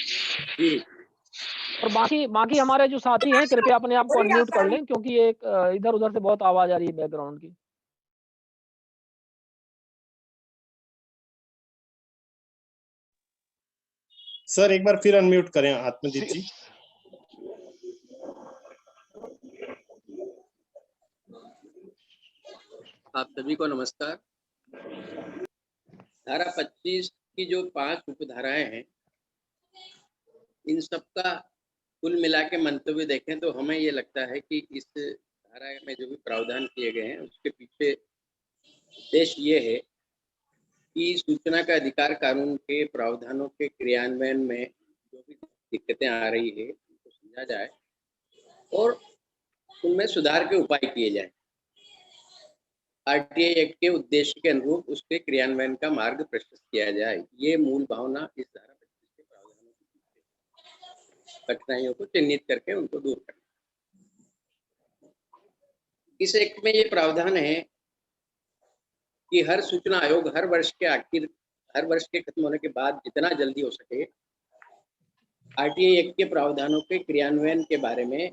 S7: और बाकी हमारे जो साथी हैं, कृपया अपने आप को अनम्यूट कर लें, क्योंकि एक इधर उधर से बहुत आवाज आ रही है बैकग्राउंड की।
S1: सर एक बार फिर अनम्यूट करें आत्मदीप जी।
S8: आप सभी को नमस्कार। धारा 25 की जो 5 उपधाराएं हैं, इन सबका कुल मिला के मंतव्य देखें तो हमें ये लगता है कि इस धारा में जो भी प्रावधान किए गए हैं उसके पीछे उद्देश्य ये है कि सूचना का अधिकार कानून के प्रावधानों के क्रियान्वयन में जो भी दिक्कतें आ रही है उनको समझा जाए और उनमें सुधार के उपाय किए जाए। आरटीआई एक्ट के उद्देश्य के अनुरूप उसके क्रियान्वयन का मार्ग प्रशस्त किया जाए। ये मूल भावना इस धारा 25 के प्रावधानों के पीछे कठिनाइयों को चिन्हित करके उनको दूर करना। इस एक्ट में ये प्रावधान है कि हर सूचना आयोग हर वर्ष के खत्म होने के बाद जितना जल्दी हो सके आरटीआई एक्ट के प्रावधानों के क्रियान्वयन के बारे में